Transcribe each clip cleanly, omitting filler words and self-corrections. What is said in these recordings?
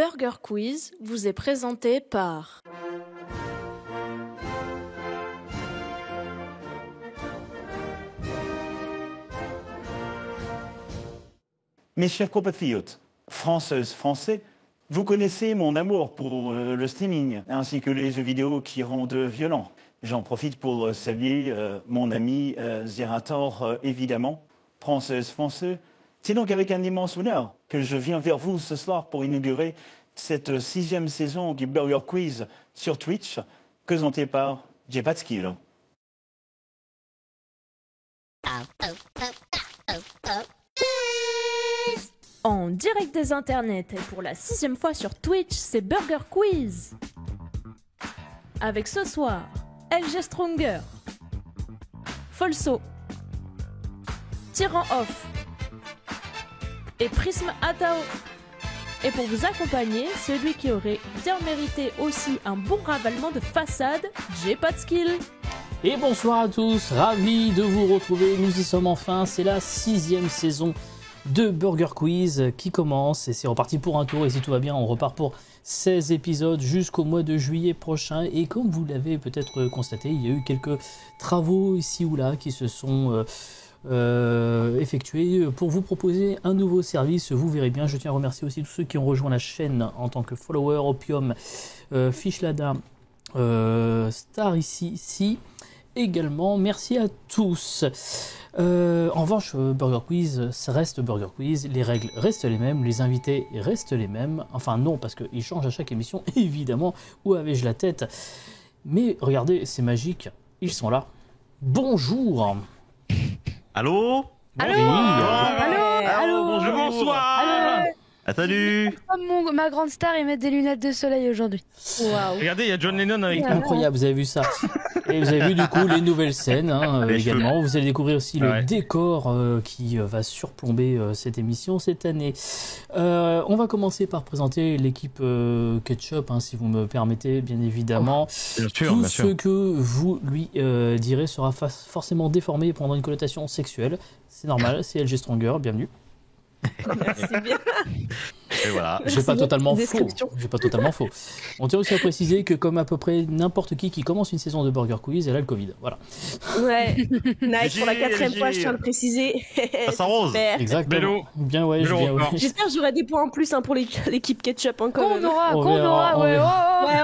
Burger Quiz vous est présenté par... Mes chers compatriotes, françaises, français, vous connaissez mon amour pour le streaming, ainsi que les jeux vidéo qui rendent violents. J'en profite pour saluer mon ami Zerator, évidemment. Françaises, français, c'est donc avec un immense honneur que je viens vers vous ce soir pour inaugurer cette 6e saison du Burger Quiz sur Twitch, présentée par J'ai pas de skill. En direct des internets et pour la 6e fois sur Twitch, c'est Burger Quiz. Avec ce soir, LG Stronger, Folso, Tyran Off et Prism Atao. Et pour vous accompagner, celui qui aurait bien mérité aussi un bon ravalement de façade, J'ai pas de skill. Et bonsoir à tous, ravi de vous retrouver, nous y sommes enfin, c'est la 6e saison de Burger Quiz qui commence et c'est reparti pour un tour et si tout va bien on repart pour 16 épisodes jusqu'au mois de juillet prochain et comme vous l'avez peut-être constaté, il y a eu quelques travaux ici ou là qui se sont effectués pour vous proposer un nouveau service, vous verrez bien. Je tiens à remercier aussi tous ceux qui ont rejoint la chaîne en tant que follower, Opium, Fishlada, Star ici également, merci à tous. En revanche, Burger Quiz, ça reste Burger Quiz, les règles restent les mêmes, les invités restent les mêmes, enfin non, parce qu'ils changent à chaque émission, évidemment, où avais-je la tête? Mais regardez, c'est magique, ils sont là. Bonjour. Allô? Allô? Allô, bonjour. Bonsoir. Salut. Comme ma grande star, ils mettent des lunettes de soleil aujourd'hui. Waouh. Regardez, il y a John Lennon avec nous. Incroyable, vous avez vu ça. Et vous avez vu du coup les nouvelles scènes également. Vous allez découvrir aussi le décor qui va surplomber cette émission cette année. On va commencer par présenter l'équipe Ketchup, si vous me permettez, bien évidemment. Bien sûr, Tout bien ce sûr. que vous lui direz sera forcément déformé et prendra une connotation sexuelle. C'est normal, c'est LG Stronger, bienvenue. Merci bien. Et voilà. J'ai pas totalement faux. Description. J'ai pas totalement faux. On tient aussi à préciser que comme à peu près n'importe qui commence une saison de Burger Quiz, elle a le Covid. Voilà. Ouais, Nike pour la 4e LG. fois, je tiens à le préciser. Ça s'arrose. Super. Exactement. Vélo. Bien ouais, Vélo bien ouais. record. J'espère que j'aurai des points en plus pour l'équipe Ketchup quand Qu'on même. aura, On qu'on verra, aura, on ouais, verra. oh, Ouais,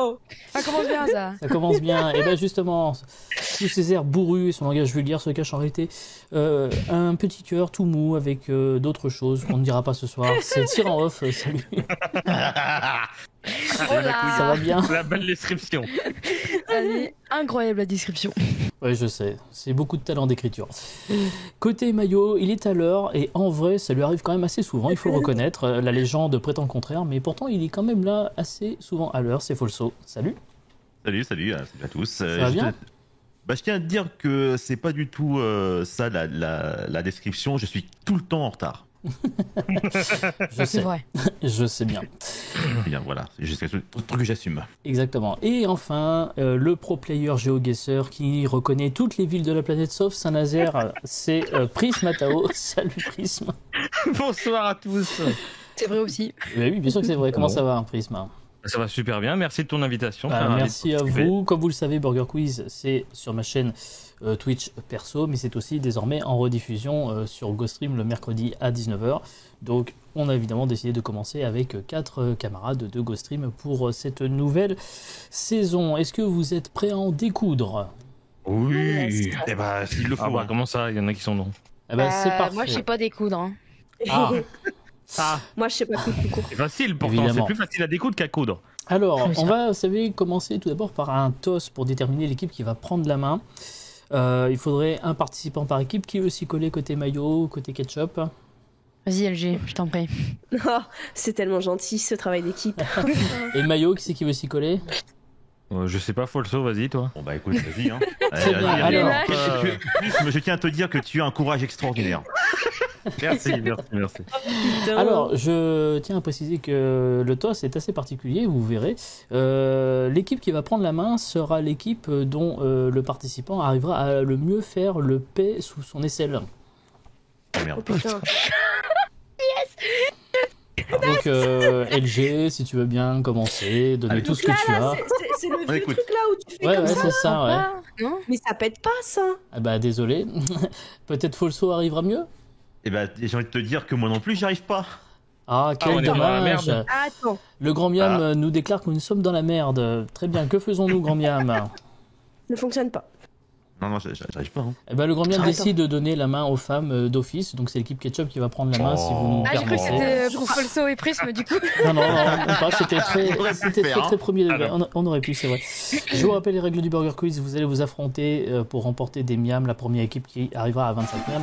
oh ça commence bien ça. Ça commence bien. Et bien justement, sous ses airs bourrus et son langage vulgaire se cache en réalité un petit cœur tout mou avec d'autres choses qu'on ne dira pas ce soir. C'est Tyran Off, salut. Oh là. Ça va bien? La belle description. Allez, incroyable la description. Ouais, je sais. C'est beaucoup de talent d'écriture. Côté maillot, il est à l'heure et en vrai, ça lui arrive quand même assez souvent, il faut le reconnaître. La légende prétend le contraire, mais pourtant, il est quand même là assez souvent à l'heure. C'est Folso. Salut. Salut à tous. Ça va bien? Je tiens à te dire que c'est pas du tout ça la description. Je suis tout le temps en retard. Je C'est sais. vrai. Je sais bien. Bien, voilà. C'est juste un truc que j'assume. Exactement. Et enfin, le pro player GeoGuessr qui reconnaît toutes les villes de la planète sauf Saint-Nazaire, c'est Prism Atao. Salut Prism. Bonsoir à tous. C'est vrai aussi. Oui, bien sûr que c'est vrai. Comment ça va, Prism? Ça va super bien. Merci de ton invitation. Bah, Très ravi de merci à participer. vous. Comme vous le savez, Burger Quiz, c'est sur ma chaîne Twitch perso, mais c'est aussi désormais en rediffusion sur GoStream le mercredi à 19h. Donc, on a évidemment décidé de commencer avec 4 camarades de GoStream pour cette nouvelle saison. Est-ce que vous êtes prêts à en découdre? Oui. Eh ben, s'il le faut. Ah bah, hein. comment ça? Il y en a qui sont non. Eh ben, c'est parfait. Moi je sais pas découdre. Hein. Ah. Ah, Moi, je sais pas tout court. c'est facile pourtant. Évidemment. C'est plus facile à découdre qu'à coudre. Alors, Oui, ça. on va, vous savez, commencer tout d'abord par un toss pour déterminer l'équipe qui va prendre la main. Il faudrait un participant par équipe. Qui veut s'y coller côté maillot, côté ketchup? Vas-y LG, je t'en prie. Oh, c'est tellement gentil ce travail d'équipe. Et le maillot, qui c'est qui veut s'y coller? Je sais pas, Folso, vas-y toi. Bon, bah écoute, vas-y. Hein. Très bien, alors. Je tiens à te dire que tu as un courage extraordinaire. Merci, merci. Alors, je tiens à préciser que le toss est assez particulier, vous verrez. L'équipe qui va prendre la main sera l'équipe dont le participant arrivera à le mieux faire le paix sous son aisselle. Merde. Oh putain. Donc LG, si tu veux bien commencer, donner Allez. tout ce Donc que tu as. c'est le vieux écoute. truc là où tu fais Ouais, comme ouais, ça. c'est ça, ouais. Non. Mais ça pète pas ça. Ah bah désolé. Peut-être Folso arrivera mieux. Et bah, j'ai envie de te dire que moi non plus, j'y arrive pas. Ah, quel on est dans la dommage. merde. Attends. Le Grand Miam nous déclare que nous sommes dans la merde. Très bien, que faisons-nous, Grand Miam? Ne fonctionne pas. Non, j'arrive pas. Hein. Eh ben, le Grand Miam Attends. décide de donner la main aux femmes d'office, donc c'est l'équipe Ketchup qui va prendre la main si vous nous Ah, j'ai cru que permettez. c'était pour Folso et Prisme, du coup. Non, pas, c'était très, On aurait pu c'était le très, faire, très premier degré. Alors. On aurait pu, c'est vrai. Je vous rappelle les règles du Burger Quiz. Vous allez vous affronter pour remporter des miams. La première équipe qui arrivera à 25 miams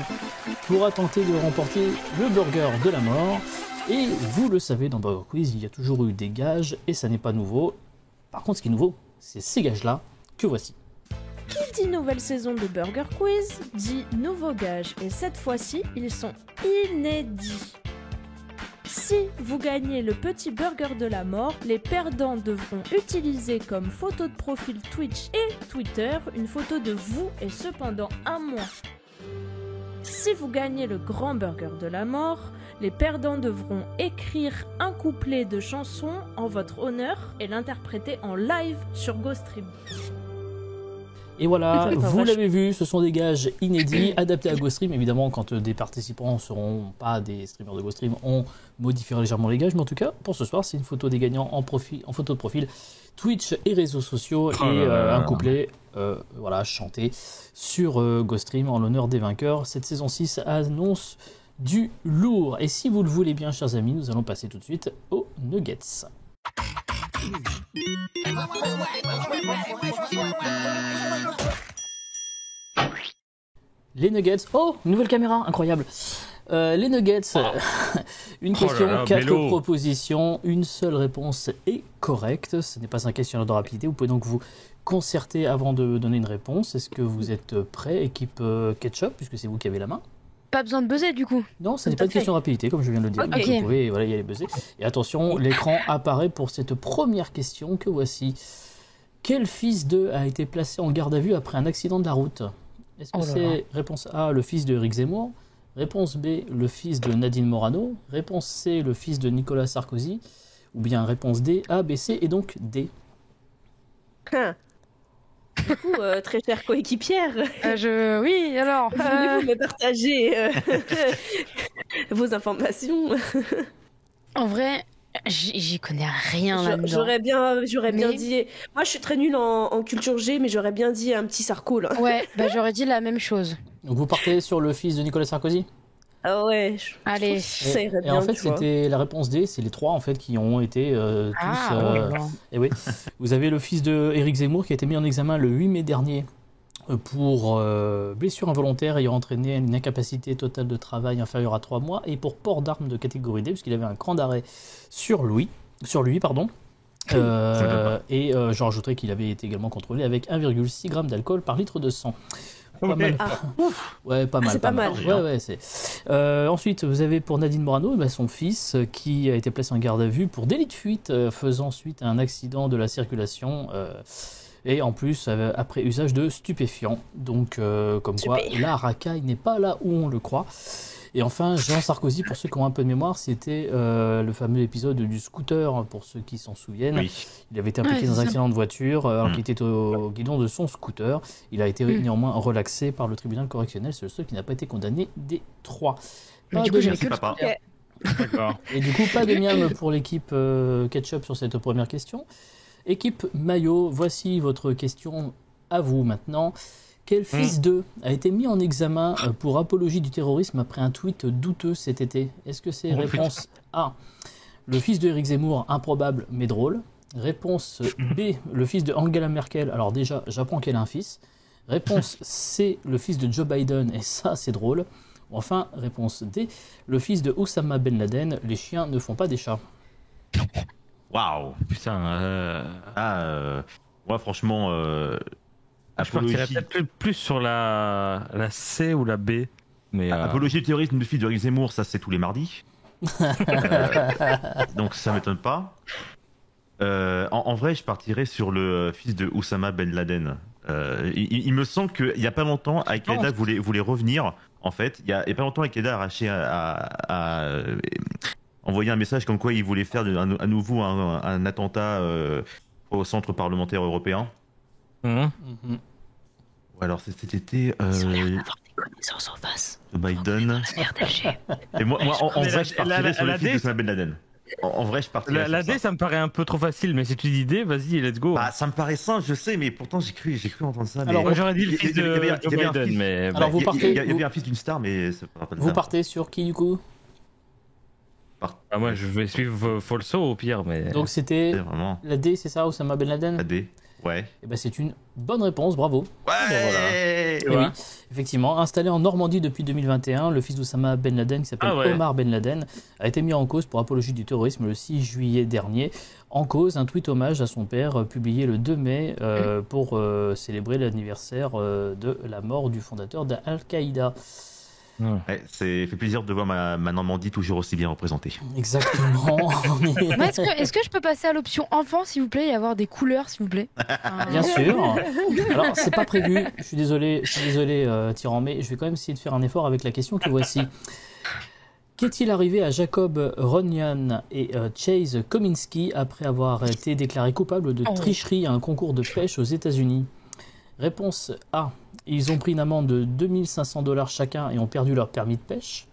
pourra tenter de remporter le burger de la mort. Et vous le savez, dans Burger Quiz, il y a toujours eu des gages et ça n'est pas nouveau. Par contre, ce qui est nouveau, c'est ces gages-là que voici. Qui dit nouvelle saison de Burger Quiz dit nouveaux gages, et cette fois-ci, ils sont inédits. Si vous gagnez le petit burger de la mort, les perdants devront utiliser comme photo de profil Twitch et Twitter une photo de vous et ce pendant un mois. Si vous gagnez le grand burger de la mort, les perdants devront écrire un couplet de chanson en votre honneur et l'interpréter en live sur GoStream. Et voilà, Putain, vous vache. l'avez vu, ce sont des gages inédits, adaptés à GoStream. Évidemment, quand des participants ne seront pas des streamers de GoStream, on modifiera légèrement les gages. Mais en tout cas, pour ce soir, c'est une photo des gagnants en photo de profil Twitch et réseaux sociaux Oh et là là. un couplet chanté sur GoStream en l'honneur des vainqueurs. Cette saison 6 annonce du lourd. Et si vous le voulez bien, chers amis, nous allons passer tout de suite aux nuggets. Les nuggets. Oh, une nouvelle caméra, incroyable. Les nuggets. Une Oh là question, là, 4 Mélo. propositions, une seule réponse est correcte. Ce n'est pas un questionnaire de rapidité. Vous pouvez donc vous concerter avant de donner une réponse. Est-ce que vous êtes prêts, équipe Ketchup, puisque c'est vous qui avez la main? Pas besoin de buzzer, du coup. Non, ce n'est Tout pas à une fait. question de rapidité, comme je viens de le dire. Ok. Donc, vous pouvez y aller buzzer. Et attention, l'écran apparaît pour cette première question que voici. Quel fils d'eux a été placé en garde à vue après un accident de la route? Est-ce que Oh là c'est réponse A, le fils de Éric Zemmour? Réponse B, le fils de Nadine Morano? Réponse C, le fils de Nicolas Sarkozy? Ou bien réponse D, A, B, C et donc D? Hein. Du coup, très chère coéquipière, Oui, alors. voulez-vous me partager vos informations? En vrai, j'y connais rien là-dedans. J'aurais bien Mais- dit. Moi, je suis très nulle en culture G, mais j'aurais bien dit un petit Sarko là. Ouais, bah j'aurais dit la même chose. Donc vous partez sur le fils de Nicolas Sarkozy? Ah ouais. Allez. Ça irait Et bien. en fait, tu vois. c'était la réponse D, c'est les trois en fait qui ont été tous. Ah, ouais, bon. Et oui, vous avez le fils de Éric Zemmour qui a été mis en examen le 8 mai dernier pour blessure involontaire ayant entraîné une incapacité totale de travail inférieure à 3 mois et pour port d'armes de catégorie D puisqu'il avait un cran d'arrêt sur lui, pardon. Et j'en rajouterai qu'il avait été également contrôlé avec 1,6 g d'alcool par litre de sang. Pas mal. Ouais, pas mal. c'est pas mal. Ouais, c'est. Ensuite, vous avez pour Nadine Morano, son fils qui a été placé en garde à vue pour délit de fuite faisant suite à un accident de la circulation et en plus après usage de stupéfiants. Donc, comme quoi, Super. la racaille n'est pas là où on le croit. Et enfin, Jean Sarkozy, pour ceux qui ont un peu de mémoire, c'était le fameux épisode du scooter, pour ceux qui s'en souviennent. Oui. Il avait été impliqué Ouais, dans c'est un ça. accident de voiture alors Mm. qu'il était au guidon de son scooter. Il a été néanmoins relaxé par le tribunal correctionnel. C'est le seul qui n'a pas été condamné des trois. Mais Pas du de coup, j'avais miam. que le Papa. scooter. D'accord. Et du coup, pas de miam pour l'équipe Ketchup sur cette première question. Équipe Maillot, voici votre question à vous maintenant. Quel fils d'eux a été mis en examen pour apologie du terrorisme après un tweet douteux cet été? Est-ce que c'est Oh, réponse A, le fils de Éric Zemmour, improbable mais drôle? Réponse B, le fils de Angela Merkel, alors déjà, j'apprends qu'elle a un fils. Réponse C, le fils de Joe Biden, et ça, c'est drôle. Enfin, réponse D, le fils de Oussama Ben Laden, les chiens ne font pas des chats. Waouh. Putain. Moi, franchement, Je partirais apologie, peut-être plus sur la C ou la B. Mais apologie du terrorisme du fils de Éric Zemmour, ça c'est tous les mardis. Donc ça m'étonne pas. En vrai, je partirais sur le fils de Oussama Ben Laden. Il me semble qu'il y a pas longtemps, Al-Qaïda voulait revenir. En fait, il y a pas longtemps, Al-Qaïda a arraché envoyé un message comme quoi il voulait faire à nouveau un attentat au centre parlementaire européen. Mhm. Ou alors c'était avoir des connaissances en face. Biden. Et moi en vrai, je partirais sur le fils d'Oussama Ben Laden. En vrai, je partirais La sur D, ça me paraît un peu trop facile, mais si tu dis D, vas-y, let's go. Bah, ça me paraît simple, je sais, mais pourtant j'ai cru entendre ça. Alors, Moi, j'aurais dit le fils il y de avait un Joe Biden, fils- mais... Alors, vous partez- Il y avait un fils d'une star, mais c'est pas Vous partez sur qui du coup? Ah, moi, je vais suivre Folso au pire, mais... Donc c'était vraiment la D, c'est ça, Oussama Ben Laden? la D. Ouais. Et ben c'est une bonne réponse, bravo. Ouais. Et oui, effectivement, installé en Normandie depuis 2021, le fils d'Oussama Ben Laden, qui s'appelle Omar Ben Laden, a été mis en cause pour apologie du terrorisme le 6 juillet dernier. En cause, un tweet hommage à son père publié le 2 mai pour célébrer l'anniversaire de la mort du fondateur d'Al-Qaïda. Ouais, c'est fait plaisir de voir ma Normandie toujours aussi bien représentée. Exactement. Moi, est-ce que je peux passer à l'option enfant, s'il vous plaît, et avoir des couleurs, s'il vous plaît? Bien sûr. Alors, c'est pas prévu. Je suis désolé, Tyran, mais je vais quand même essayer de faire un effort avec la question que voici. Qu'est-il arrivé à Jacob Ronyan et Chase Kominski après avoir été déclarés coupables de tricherie à un concours de pêche aux États-Unis? Réponse A. Ils ont pris une amende de $2500 chacun et ont perdu leur permis de pêche.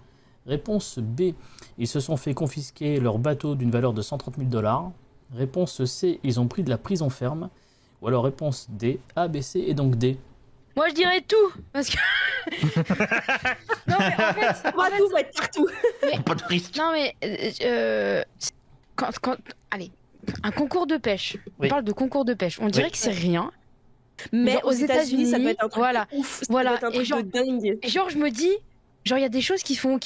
Réponse B. Ils se sont fait confisquer leur bateau d'une valeur de $130 000. Réponse C. Ils ont pris de la prison ferme. Ou alors réponse D. A, B, C et donc D. Moi, je dirais tout, parce que... non, mais en fait... Tout va être partout. Pas de risque. Non, mais... Allez, un concours de pêche. Oui. On parle de concours de pêche. On dirait que c'est rien. Mais Genre, aux États-Unis, ça doit être un truc voilà. de ouf. Ça Voilà. doit être un truc Et genre- de dingue. Et genre, je me dis... Genre, il y a des choses qui sont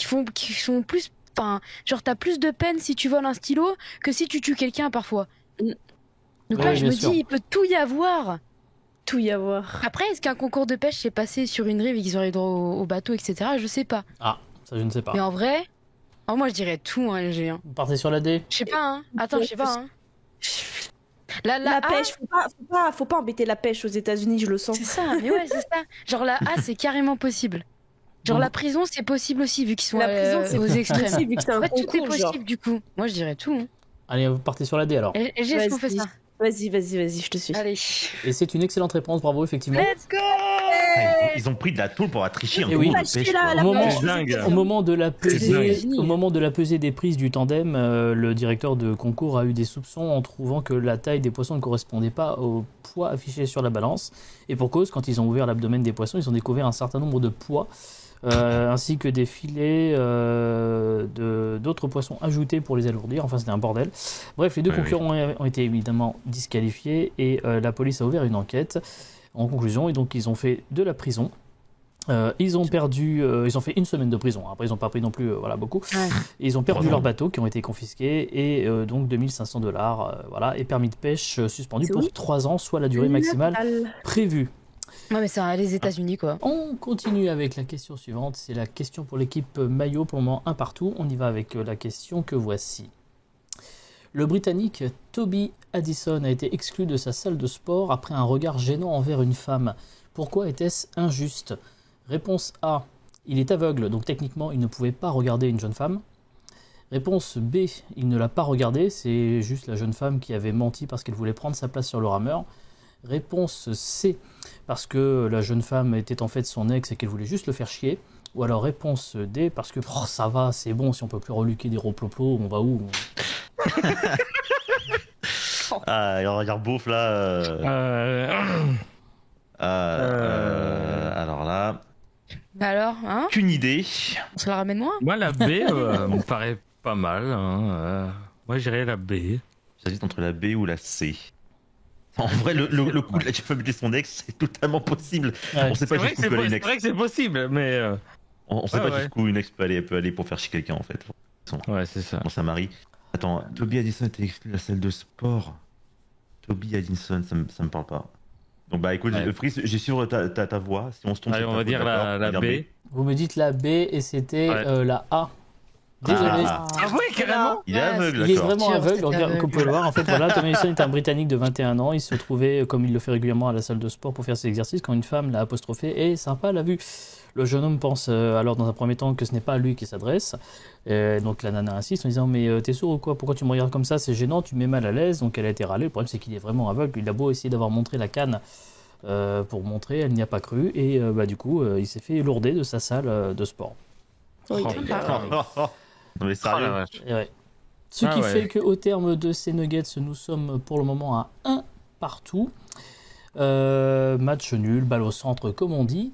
plus... Enfin, genre, t'as plus de peine si tu voles un stylo que si tu tues quelqu'un, parfois. Donc là, Oui, je bien me sûr. dis, il peut tout y avoir. Tout y avoir. Après, est-ce qu'un concours de pêche s'est passé sur une rive et qu'ils auraient droit au bateau, etc. Je sais pas. Ah, ça je ne sais pas. Mais en vrai... moi, je dirais tout, hein, LG. Vous partez sur la D? Je sais pas, hein. Attends, je sais pas, hein. La A, pêche, faut pas embêter la pêche aux États-Unis, je le sens. c'est ça, mais ouais, c'est ça. Genre la A, c'est carrément possible. Genre Donc- la prison, c'est possible aussi, vu qu'ils sont La prison, c'est aux extrêmes. possible, vu que c'est un Ouais, tout est concours, possible, genre. du coup. Moi, je dirais tout. Hein. Allez, vous partez sur la D alors. LG, est-ce qu'on fait Vas-y. ça? Vas-y, je te suis. Allez. Et c'est une excellente réponse, bravo, effectivement. Let's go! Ils ont pris de la tôle pour avoir triché un Et oui. concours de Lâchez pêche. là, quoi. la Au moment- pêche. C'est dingue. Au moment de la pesée, dingue. au moment de la pesée des prises du tandem, le directeur de concours a eu des soupçons en trouvant que la taille des poissons ne correspondait pas au poids affiché sur la balance. Et pour cause, quand ils ont ouvert l'abdomen des poissons, ils ont découvert un certain nombre de poids, ainsi que des filets d'autres poissons ajoutés pour les alourdir. Enfin, c'était un bordel. Bref, les deux Oui, concurrents ont été évidemment disqualifiés et la police a ouvert une enquête. En conclusion, et donc ils ont fait de la prison. Ils ont fait une semaine de prison. Après, ils n'ont pas pris non plus voilà, beaucoup. Ouais. Et ils ont perdu 3 ans. leurs bateaux qui ont été confisqués et donc $2500 voilà, et permis de pêche suspendu C'est pour ouf. 3 ans, soit la durée maximale Natal. prévue. Ouais, mais c'est les États-Unis, quoi. On continue avec la question suivante. C'est la question pour l'équipe maillot, pour le moment un partout. On y va avec la question que voici. Le Britannique Toby Addison a été exclu de sa salle de sport après un regard gênant envers une femme. Pourquoi était-ce injuste? Réponse A. Il est aveugle, donc techniquement il ne pouvait pas regarder une jeune femme. Réponse B. Il ne l'a pas regardée, c'est juste la jeune femme qui avait menti parce qu'elle voulait prendre sa place sur le rameur. Réponse C. Parce que la jeune femme était en fait son ex et qu'elle voulait juste le faire chier. Ou alors réponse D. Parce que oh, ça va, c'est bon, si on peut plus reluquer des roploplos, on va où? Ah, alors regarde Beauf là. Alors là, Alors, hein? qu'une idée. On se la ramène moins? Moi, la B me paraît pas mal. Hein. Moi, je dirais la B. J'hésite entre la B ou la C. En vrai, le coup de la femme était son ex, c'est totalement possible. Ouais. On sait pas C'est vrai, jusqu'où peut aller une c'est ex. vrai que c'est possible, mais... On sait Ouais, pas ouais. jusqu'où une ex peut aller pour faire chier quelqu'un en fait. Ouais, c'est ça. Bon, ça marie. Attends, Toby Addison était exclu de la salle de sport. Toby Addison, ça me parle pas. Donc bah écoute, Ouais. Fris, j'ai suivi ta voix. Si on se trompe, Allez, c'est on ta va faute, dire d'accord. la On va dire B. Vous me dites la B et c'était Ouais. la A. Désolé. Ah, ouais, carrément. il est aveugle, Il est d'accord. vraiment Sûr, aveugle, c'est regarde, aveugle. comme vous pouvez le voir. En fait, voilà, Tom Ellison est un Britannique de 21 ans. Il se trouvait, comme il le fait régulièrement, à la salle de sport pour faire ses exercices quand une femme l'a apostrophé et sympa l'a vu. Le jeune homme pense alors dans un premier temps que ce n'est pas à lui qui s'adresse. Donc la nana insiste en disant mais t'es sourd ou quoi? Pourquoi tu me regardes comme ça? C'est gênant, tu me mets mal à l'aise. Donc elle a été râlée. Le problème c'est qu'il est vraiment aveugle. Il a beau essayer d'avoir montré la canne pour montrer, elle n'y a pas cru et du coup il s'est fait lourder de sa salle de sport. Oui. Non mais Oh la sérieux. vache. Et ouais. Ce Ah qui ouais. fait qu'au terme de ces nuggets, nous sommes pour le moment à 1 partout. Match nul, balle au centre, comme on dit.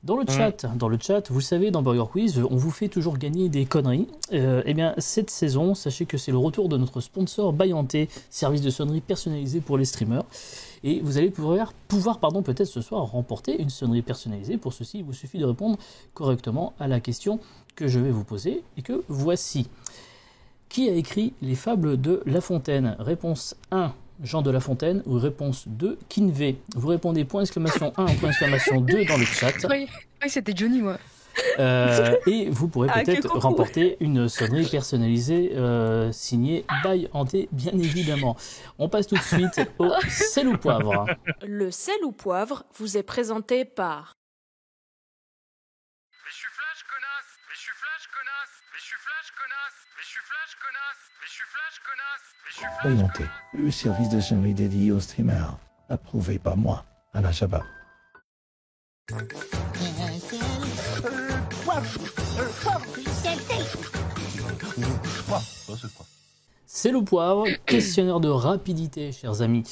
Dans le chat, vous savez, dans Burger Quiz, on vous fait toujours gagner des conneries. Eh bien, cette saison, sachez que c'est le retour de notre sponsor Bayanté, service de sonnerie personnalisé pour les streamers. Et vous allez pouvoir peut-être ce soir remporter une sonnerie personnalisée. Pour ceci, il vous suffit de répondre correctement à la question que je vais vous poser et que voici. Qui a écrit les fables de La Fontaine? Réponse 1, Jean de La Fontaine, ou réponse 2, Kinvey. Vous répondez point d'exclamation 1 ou point d'exclamation 2 dans le chat. Oui, c'était Johnny, moi. Et vous pourrez Ah, peut-être quel concours. remporter une sonnerie personnalisée signée by Hanté, bien évidemment. On passe tout de suite au sel ou poivre. Le sel ou poivre vous est présenté par Mais je suis Flash, connasse. Mais je suis Flash, connasse. Mais je suis Flash, connasse. Mais je suis Flash, connasse. Mais je suis Flash, connasse. Mais je suis Flash, Orienté, connasse. le service de sonnerie dédié aux streamers. Approuvé par moi, Alain Chabat. Sel ou poivre, questionnaire de rapidité, chers amis.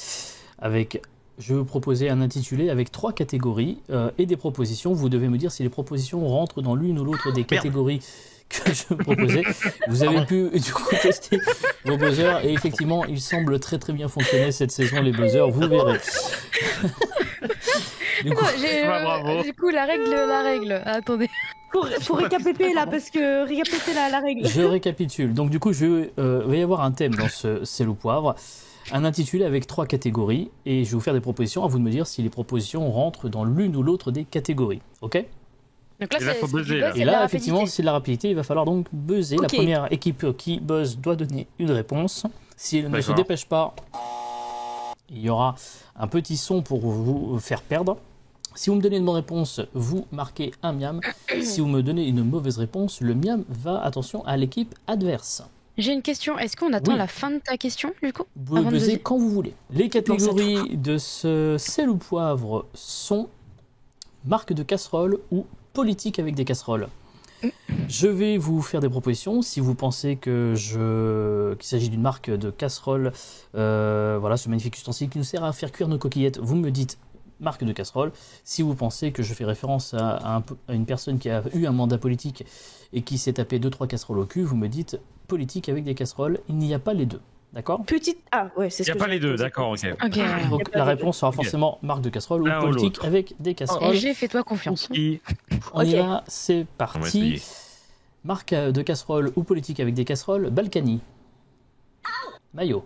Je vais vous proposer un intitulé avec 3 catégories et des propositions. Vous devez me dire si les propositions rentrent dans l'une ou l'autre des catégories que je proposais. Vous avez pu du coup tester vos buzzers et effectivement, ils semblent très très bien fonctionner cette saison, les buzzers, vous verrez. Du coup, Bravo. Du coup, la règle. Attendez. Faut récapéter là, parce que récapéter la règle. je récapitule. Donc du coup, il va y avoir un thème dans ce sel ou poivre. Un intitulé avec 3 catégories et je vais vous faire des propositions. À vous de me dire si les propositions rentrent dans l'une ou l'autre des catégories. Ok? Donc là, Et là, faut buzzer, là. Et là, effectivement, c'est de la rapidité. Il va falloir donc buzzer. Ok. La première équipe qui buzz doit donner une réponse. Si elle ne se D'accord. dépêche pas, il y aura un petit son pour vous faire perdre. Si vous me donnez une bonne réponse, vous marquez un miam. Si vous me donnez une mauvaise réponse, le miam va, attention, à l'équipe adverse. J'ai une question. Est-ce qu'on attend Oui. la fin de ta question, du coup? Vous pouvez Avant de buzzer buzzer. quand vous voulez. Les catégories de ce sel ou poivre sont marque de casserole ou politique avec des casseroles. Je vais vous faire des propositions. Si vous pensez qu'il s'agit d'une marque de casserole, voilà, ce magnifique ustensile qui nous sert à faire cuire nos coquillettes, vous me dites marque de casserole. Si vous pensez que je fais référence à une personne qui a eu un mandat politique et qui s'est tapé 2-3 casseroles au cul, vous me dites politique avec des casseroles. Il n'y a pas les deux. D'accord? Petite. Ah, ouais, c'est Il ce n'y a que pas j'avais les deux, posé. d'accord, ok. Ok. Donc pas la les réponse sera Ok. forcément marque de casserole L'un ou ou politique l'autre. avec des casseroles. J'ai fais-toi confiance. Qui On y Ok. va, c'est On va parti. essayer. Marque de casserole ou politique avec des casseroles, Balkany. Maillot.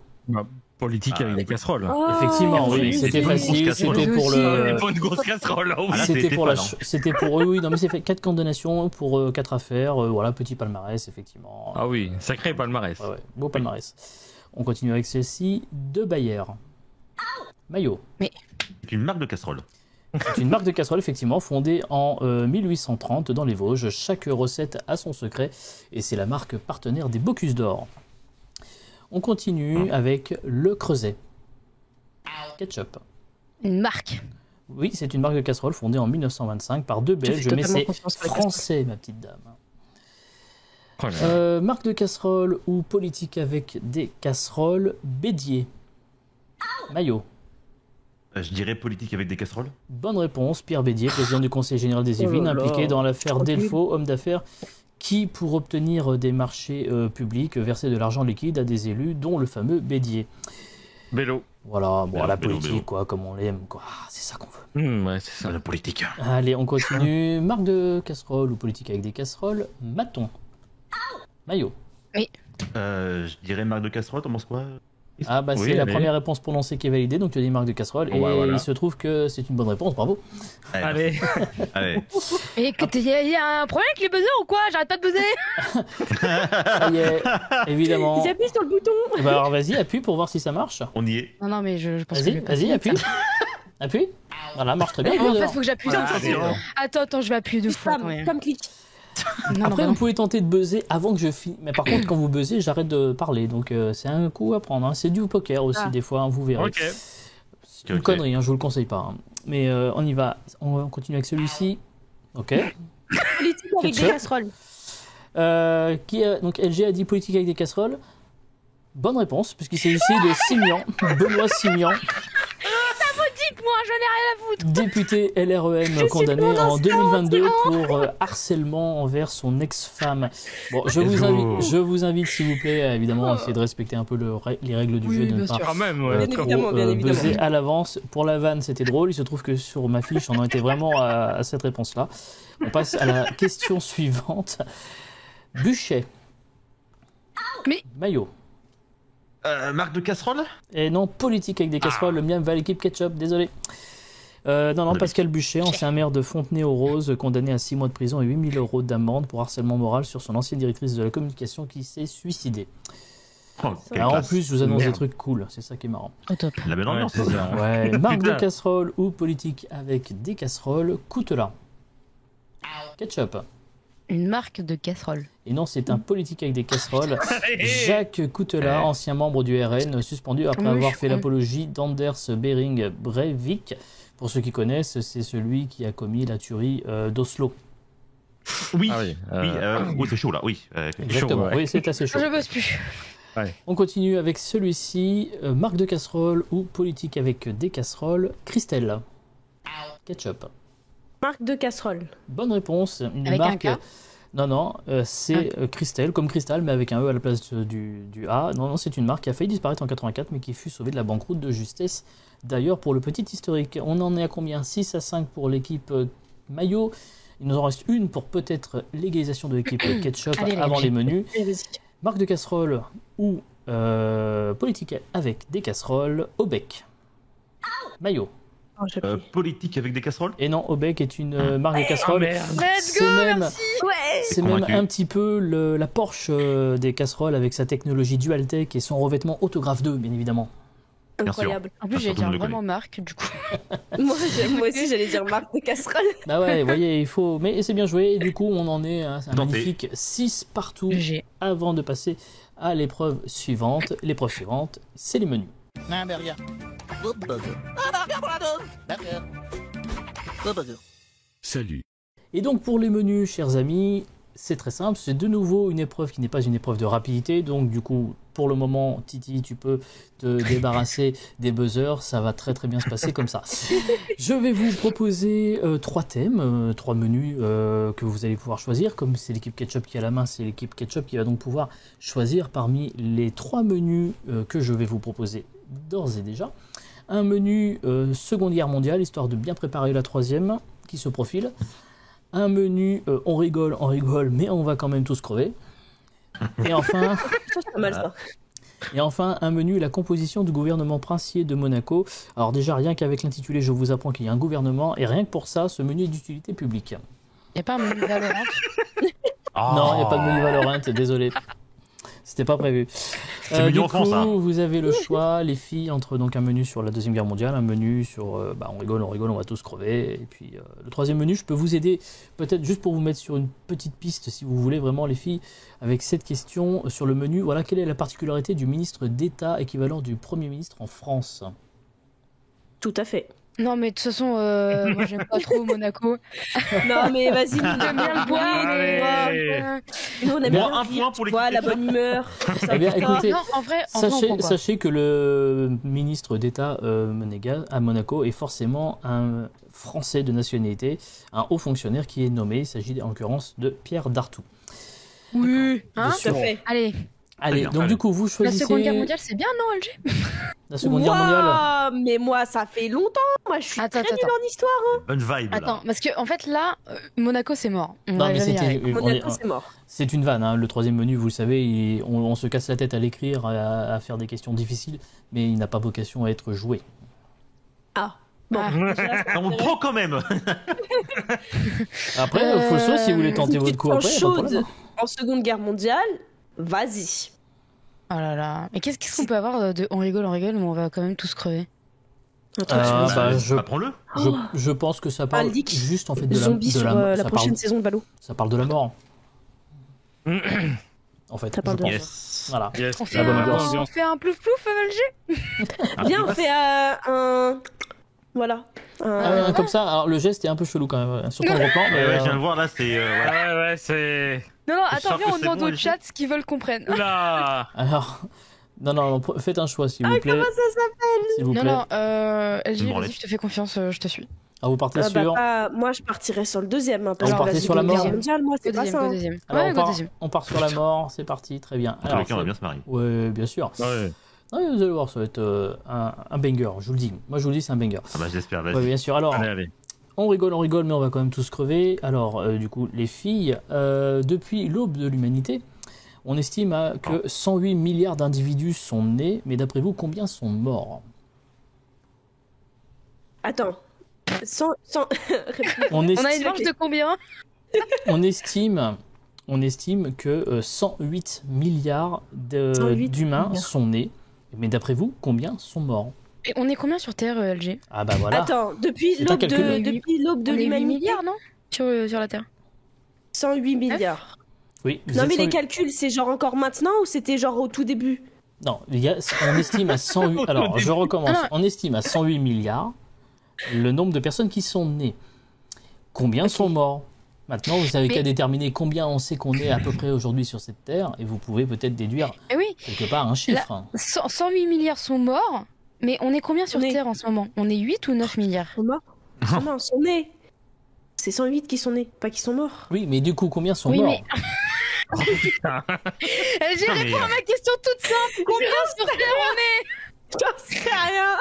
politique avec des casseroles. Oh, Effectivement, oui, oui, c'était c'est une grosse facile, casserole. c'était pour le... Pas une grosse casserole, là, oui. Ah, là, C'était c'était pour, pas, c'était pour oui, non mais c'est fait 4 condamnations pour 4 affaires, voilà, petit palmarès effectivement. Ah oui, sacré palmarès. Ouais, beau palmarès. On continue avec celle-ci, de Bayer. Maillot. C'est une marque de casserole. C'est une marque de casserole effectivement fondée en 1830 dans les Vosges. Chaque recette a son secret et c'est la marque partenaire des Bocuse d'Or. On continue avec le Creuset. Ketchup. Une marque. Oui, c'est une marque de casserole fondée en 1925 par 2 Belges, mais c'est français, ma petite dame. Oh là là. Marque de casserole ou politique avec des casseroles, Bédier. Maillot. Je dirais politique avec des casseroles. Bonne réponse, Pierre Bédier, président du Conseil général des Yvelines, Oh là là. impliqué dans l'affaire Tranquille. Delfaux, homme d'affaires qui, pour obtenir des marchés publics, versait de l'argent liquide à des élus, dont le fameux Bédier. Vélo. Voilà, bon, Bélo, la bélo, politique, bélo. quoi, comme on l'aime, quoi. Ah, c'est ça qu'on veut. Ouais, c'est ça. La politique. Allez, on continue. Marque de casserole ou politique avec des casseroles, Maton. Maillot. Je dirais marque de casserole, t'en penses quoi? Ah bah Oui, c'est la allez. première réponse prononcée qui est validée, donc tu as dit marque de casserole, Bon, et bah, voilà. il se trouve que c'est une bonne réponse, bravo. Allez. Allez. Et il y a un problème avec les buzzers ou quoi? J'arrête pas de buzzer. Ça y est, évidemment. Ils appuient sur le bouton. Bah alors vas-y, appuie pour voir si ça marche. On y est. Non, mais je pense que je Vas-y, vais passer vas-y, vite, appuie. ça. Appuie. Voilà, marche très bien. En fait, buzzer. faut que j'appuie sur le bouton. Attends, je vais appuyer deux fois. quand même. Comme clic. Non, Après, non, vous pouvez tenter de buzzer avant que je finisse. Mais par contre, quand vous buzzez, j'arrête de parler. Donc, c'est un coup à prendre. Hein. C'est du poker aussi, Ah. des fois, hein, vous verrez. Ok. C'est une Ok. connerie, hein, je vous le conseille pas. Hein. Mais on y va. On continue avec celui-ci. Ok. Politique avec des Ketchup. casseroles. Donc, LG a dit politique avec des casseroles. Bonne réponse, puisqu'il s'agissait de Simian, Benoît Simian, Dites-moi, j'en ai rien à foutre. député LREM condamné en 2022 pour harcèlement envers son ex-femme. Bon, je vous invite, s'il vous plaît, évidemment, à essayer de respecter un peu les règles du Oui, jeu, de ne bien pas sûr. Quand même, trop, ouais. Bien évidemment, bien évidemment. buzzer à l'avance. Pour la vanne, c'était drôle. Il se trouve que sur ma fiche, on en était vraiment à cette réponse-là. On passe à la question suivante. Buchet. Mais- Maillot. Marque de casserole? Et non, politique avec des casseroles. Le mien va à l'équipe ketchup, désolé. Non, Pascal Buchet, ancien maire de Fontenay-aux-Roses, condamné à 6 mois de prison et 8 000 € d'amende pour harcèlement moral sur son ancienne directrice de la communication qui s'est suicidée. Oh, quelle Alors, en classe. plus, je vous annonce des Merde. trucs cool, c'est ça qui est marrant. Au top. La belle ambiance. Ouais, c'est ça. Ouais, marque de Putain. casserole ou politique avec des casseroles, coûte-la. Ketchup. Une marque de casserole. Et non, c'est un politique avec des casseroles. Jacques Coutelas, ancien membre du RN, suspendu après Oui, avoir je fait connais. l'apologie d'Anders Bering Breivik. Pour ceux qui connaissent, c'est celui qui a commis la tuerie d'Oslo. Oui. Ah oui, Oui, c'est chaud là. Oui. Exactement, ouais. oui, c'est assez chaud. Je bosse plus. On continue avec celui-ci, marque de casserole ou politique avec des casseroles, Christelle. Ketchup. Marque de casserole. Bonne réponse. Une Avec un marque. K Non, c'est Christelle, comme Cristal, mais avec un E à la place du A. Non, c'est une marque qui a failli disparaître en 84, mais qui fut sauvée de la banqueroute de justesse. D'ailleurs, pour le petit historique, on en est à combien? 6 à 5 pour l'équipe maillot. Il nous en reste une pour peut-être l'égalisation de l'équipe ketchup Allez, avant allez. les menus. Allez, vas-y. Marque de casserole ou politique avec des casseroles, au bec. Maillot. Oh, j'appuie. Politique avec des casseroles? Et non, Obec est une marque de casserole. merde. Let's C'est go, même, merci. c'est même Convaincu. un petit peu la Porsche des casseroles avec sa technologie Dualtech et son revêtement Autographe 2, bien évidemment. Incroyable. En plus, Ah, j'ai tout dit le monde le vraiment marque, du coup. Moi aussi, j'allais dire marque de casserole. Bah ouais, vous voyez, il faut. Mais c'est bien joué. Et du coup, on en est à un Tenté. magnifique 6 partout J'ai. avant de passer à l'épreuve suivante. L'épreuve suivante, c'est les menus. Un burger. Deux burgers. Un burger pour la dose. Burger. Deux burgers. Salut. Et donc pour les menus, chers amis, c'est très simple, c'est de nouveau une épreuve qui n'est pas une épreuve de rapidité, donc du coup, pour le moment, Titi, tu peux te débarrasser des buzzers, ça va très très bien se passer comme ça. Je vais vous proposer 3 thèmes, 3 menus que vous allez pouvoir choisir, comme c'est l'équipe Ketchup qui a la main, c'est l'équipe Ketchup qui va donc pouvoir choisir parmi les 3 menus que je vais vous proposer d'ores et déjà. Un menu Seconde Guerre mondiale, histoire de bien préparer la 3e qui se profile. Un menu on rigole, mais on va quand même tous crever. Et enfin, Ça, c'est pas mal, ça. un menu la composition du gouvernement princier de Monaco. Alors déjà, rien qu'avec l'intitulé, je vous apprends qu'il y a un gouvernement, et rien que pour ça, ce menu est d'utilité publique. Y a pas un menu Valorant? Non, il n'y a pas de menu Valorant, désolé. C'était pas prévu. C'est menu Du enfant, coup, ça. vous avez le choix, les filles, entre donc un menu sur la Deuxième Guerre mondiale, un menu sur on rigole, on va tous crever. Et puis le 3e menu, je peux vous aider, peut-être juste pour vous mettre sur une petite piste, si vous voulez vraiment, les filles, avec cette question sur le menu. Voilà, quelle est la particularité du ministre d'État équivalent du Premier ministre en France? Tout à fait. Non, mais de toute façon, moi, j'aime pas trop Monaco. Non, mais vas-y, J'aime bien le boire. Allez. Nous, on aime Bon, bien un rire, point pour tu l'équipe vois, la Ketchup. bonne humeur. tout ça, Eh bien, tout ça. écoutez, Non, en vrai, on comprend pas. Sachez que le ministre d'État à Monaco est forcément un Français de nationalité, un haut fonctionnaire qui est nommé. Il s'agit en l'occurrence de Pierre Dartout. Oui. Bien Tout sûr. à fait. Allez, Allez, bien, donc allez. du coup, vous la choisissez. Seconde Guerre mondiale, c'est bien, non, LG? La Seconde Guerre mondiale. Ouah, mais moi, ça fait longtemps. Moi, je suis Attends, très nulle attends. en histoire. Bonne vibe là. Attends, parce que en fait là, Monaco c'est mort. On Non, va mais jamais y c'était. arriver. Monaco, c'est mort. C'est une vanne, hein. Le troisième menu, vous le savez, on se casse la tête à l'écrire, à faire des questions difficiles, mais il n'a pas vocation à être joué. Ah. Bon. Ah. On le prend quand même. Après, Fosso, si vous voulez tenter Une votre petite coup après, y a pas de chaude problème. en Seconde Guerre mondiale, vas-y. Oh là là. Mais qu'est-ce qu'on peut avoir de on rigole, mais on va quand même tous crever. Un truc sur les bah, je, Prends-le. je pense que ça parle leak. juste en fait de zombies de sur la la prochaine saison de Ballot. Ça parle de la mort. En fait, Ça parle je de pense. la Yes. Voilà. Yes. On fait, La bonne un, ambiance. on fait un plouf plouf, LG. Viens, on fait un. Voilà. Ah ouais, comme ça, alors le geste est un peu chelou quand même, surtout en replan. mais, Ouais, je viens de voir là, c'est. voilà. Ouais, c'est. Non, non, Je attends, sens viens, que on c'est demande bon, au LG. chat ce qu'ils veulent qu'on prenne. Oula. Alors, non, faites un choix s'il vous plaît. Comment ça s'appelle S'il vous Non, plaît. non, LG, Une vas-y, branlette. je te fais confiance, je te suis. Ah, vous partez sur. Moi, je partirais sur le deuxième. Hein, parce Alors, que la partez sur la Seconde Guerre mort. mondiale, moi, c'est pas ça. Go hein. deuxième. Alors, Ouais, on, go part, deuxième. on part sur la mort, c'est parti, très bien. En tous les cas, on va bien se marier. Ouais, bien sûr. Ouais. Ouais, vous allez voir, ça va être un banger, je vous le dis. Moi, je vous le dis, c'est un banger. Ah bah j'espère, vas-y. Ouais, bien sûr. Alors, Allez. on rigole, mais on va quand même tous crever. Alors, du coup, les filles, depuis l'aube de l'humanité, on estime que 108 milliards d'individus sont nés, mais d'après vous, combien sont morts? Attends. On On a estime, une marge de combien? on estime que 108 milliards 108 d'humains milliards. sont nés, mais d'après vous, combien sont morts? Et on est combien sur Terre, LG? Ah bah voilà. Attends, depuis C'est un calcul. depuis l'aube de On est 8 l'humanité, milliards, non sur la Terre. 108 milliards. Oui, vous Non, êtes mais les 108. calculs, c'est genre encore maintenant ou c'était genre au tout début? Non, les gars, on estime à 108. Alors, je recommence. On estime à 108 milliards le nombre de personnes qui sont nées. Combien sont morts? Maintenant, vous n'avez Mais- qu'à déterminer combien on sait qu'on est à peu près aujourd'hui sur cette terre, et vous pouvez peut-être déduire Eh oui, quelque part un chiffre. 108 milliards sont morts, mais on est combien sur On est- Terre en ce moment? On est 8 ou 9 milliards? Ils sont morts. Ils sont nés. C'est 108 qui sont nés, pas qui sont morts. Oui, mais du coup, combien sont Oui, morts? mais- LG, réponds à ma question toute simple. Combien sur Terre on est? J'en sais rien.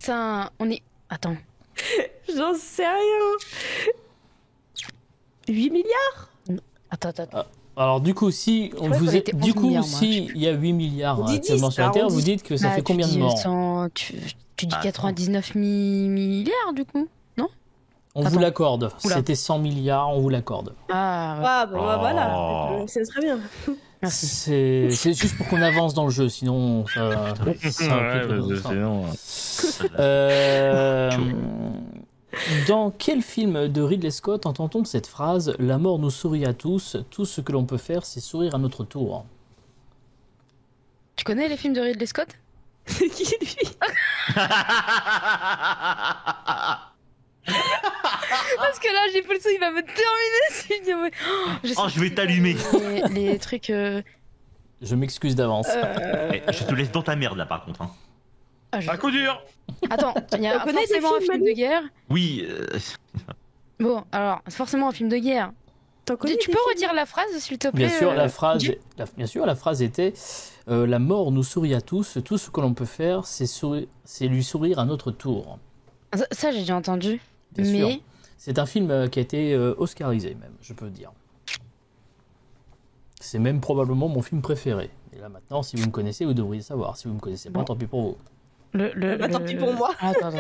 Ça, on est... Attends. J'en sais rien. 8 milliards? Attends. Alors, du coup, si on croyais vous qu'on êtes, était du 11 coup, milliards, moi, je sais si il y a 8 milliards On dit actuellement 10, sur la Terre, vous arrondi. dites que ça Bah, fait combien tu de dis morts? 100, tu dis Ah, 99 milliards, du coup? On vous Attends. l'accorde. Oula. C'était 100 milliards, on vous l'accorde. Ah, ouais. Ah, bah, voilà. Oh. C'est très bien. Merci. C'est juste pour qu'on avance dans le jeu, sinon ça Ouais, implique le- sinon. Euh, Dans quel film de Ridley Scott entend-on cette phrase « La mort nous sourit à tous, tout ce que l'on peut faire, c'est sourire à notre tour Tu connais les films de Ridley Scott? C'est qui lui? Parce que là, j'ai pas le son, il va me terminer ce film. Oh, je vais t'allumer. Les trucs... ». Je m'excuse d'avance. Eh, je te laisse dans ta merde là par contre. Hein. Ah, je- Un coup dur. Attends, il y a On connaît des forcément un films, film de guerre. Oui. Bon, alors, forcément un film de guerre. T'en connais Tu des peux films? redire la phrase, s'il te plaît? Bien sûr, Jay la phrase était La mort nous sourit à tous, tout ce que l'on peut faire, c'est lui sourire à notre tour ». Ça, j'ai déjà entendu. Bien mais... sûr. C'est un film qui a été oscarisé même, je peux dire. C'est même probablement mon film préféré. Et là maintenant, si vous me connaissez, vous devriez savoir. Si vous me connaissez pas, Bon. tant pis pour vous. Bah, tant pis pour moi. Ah, attends.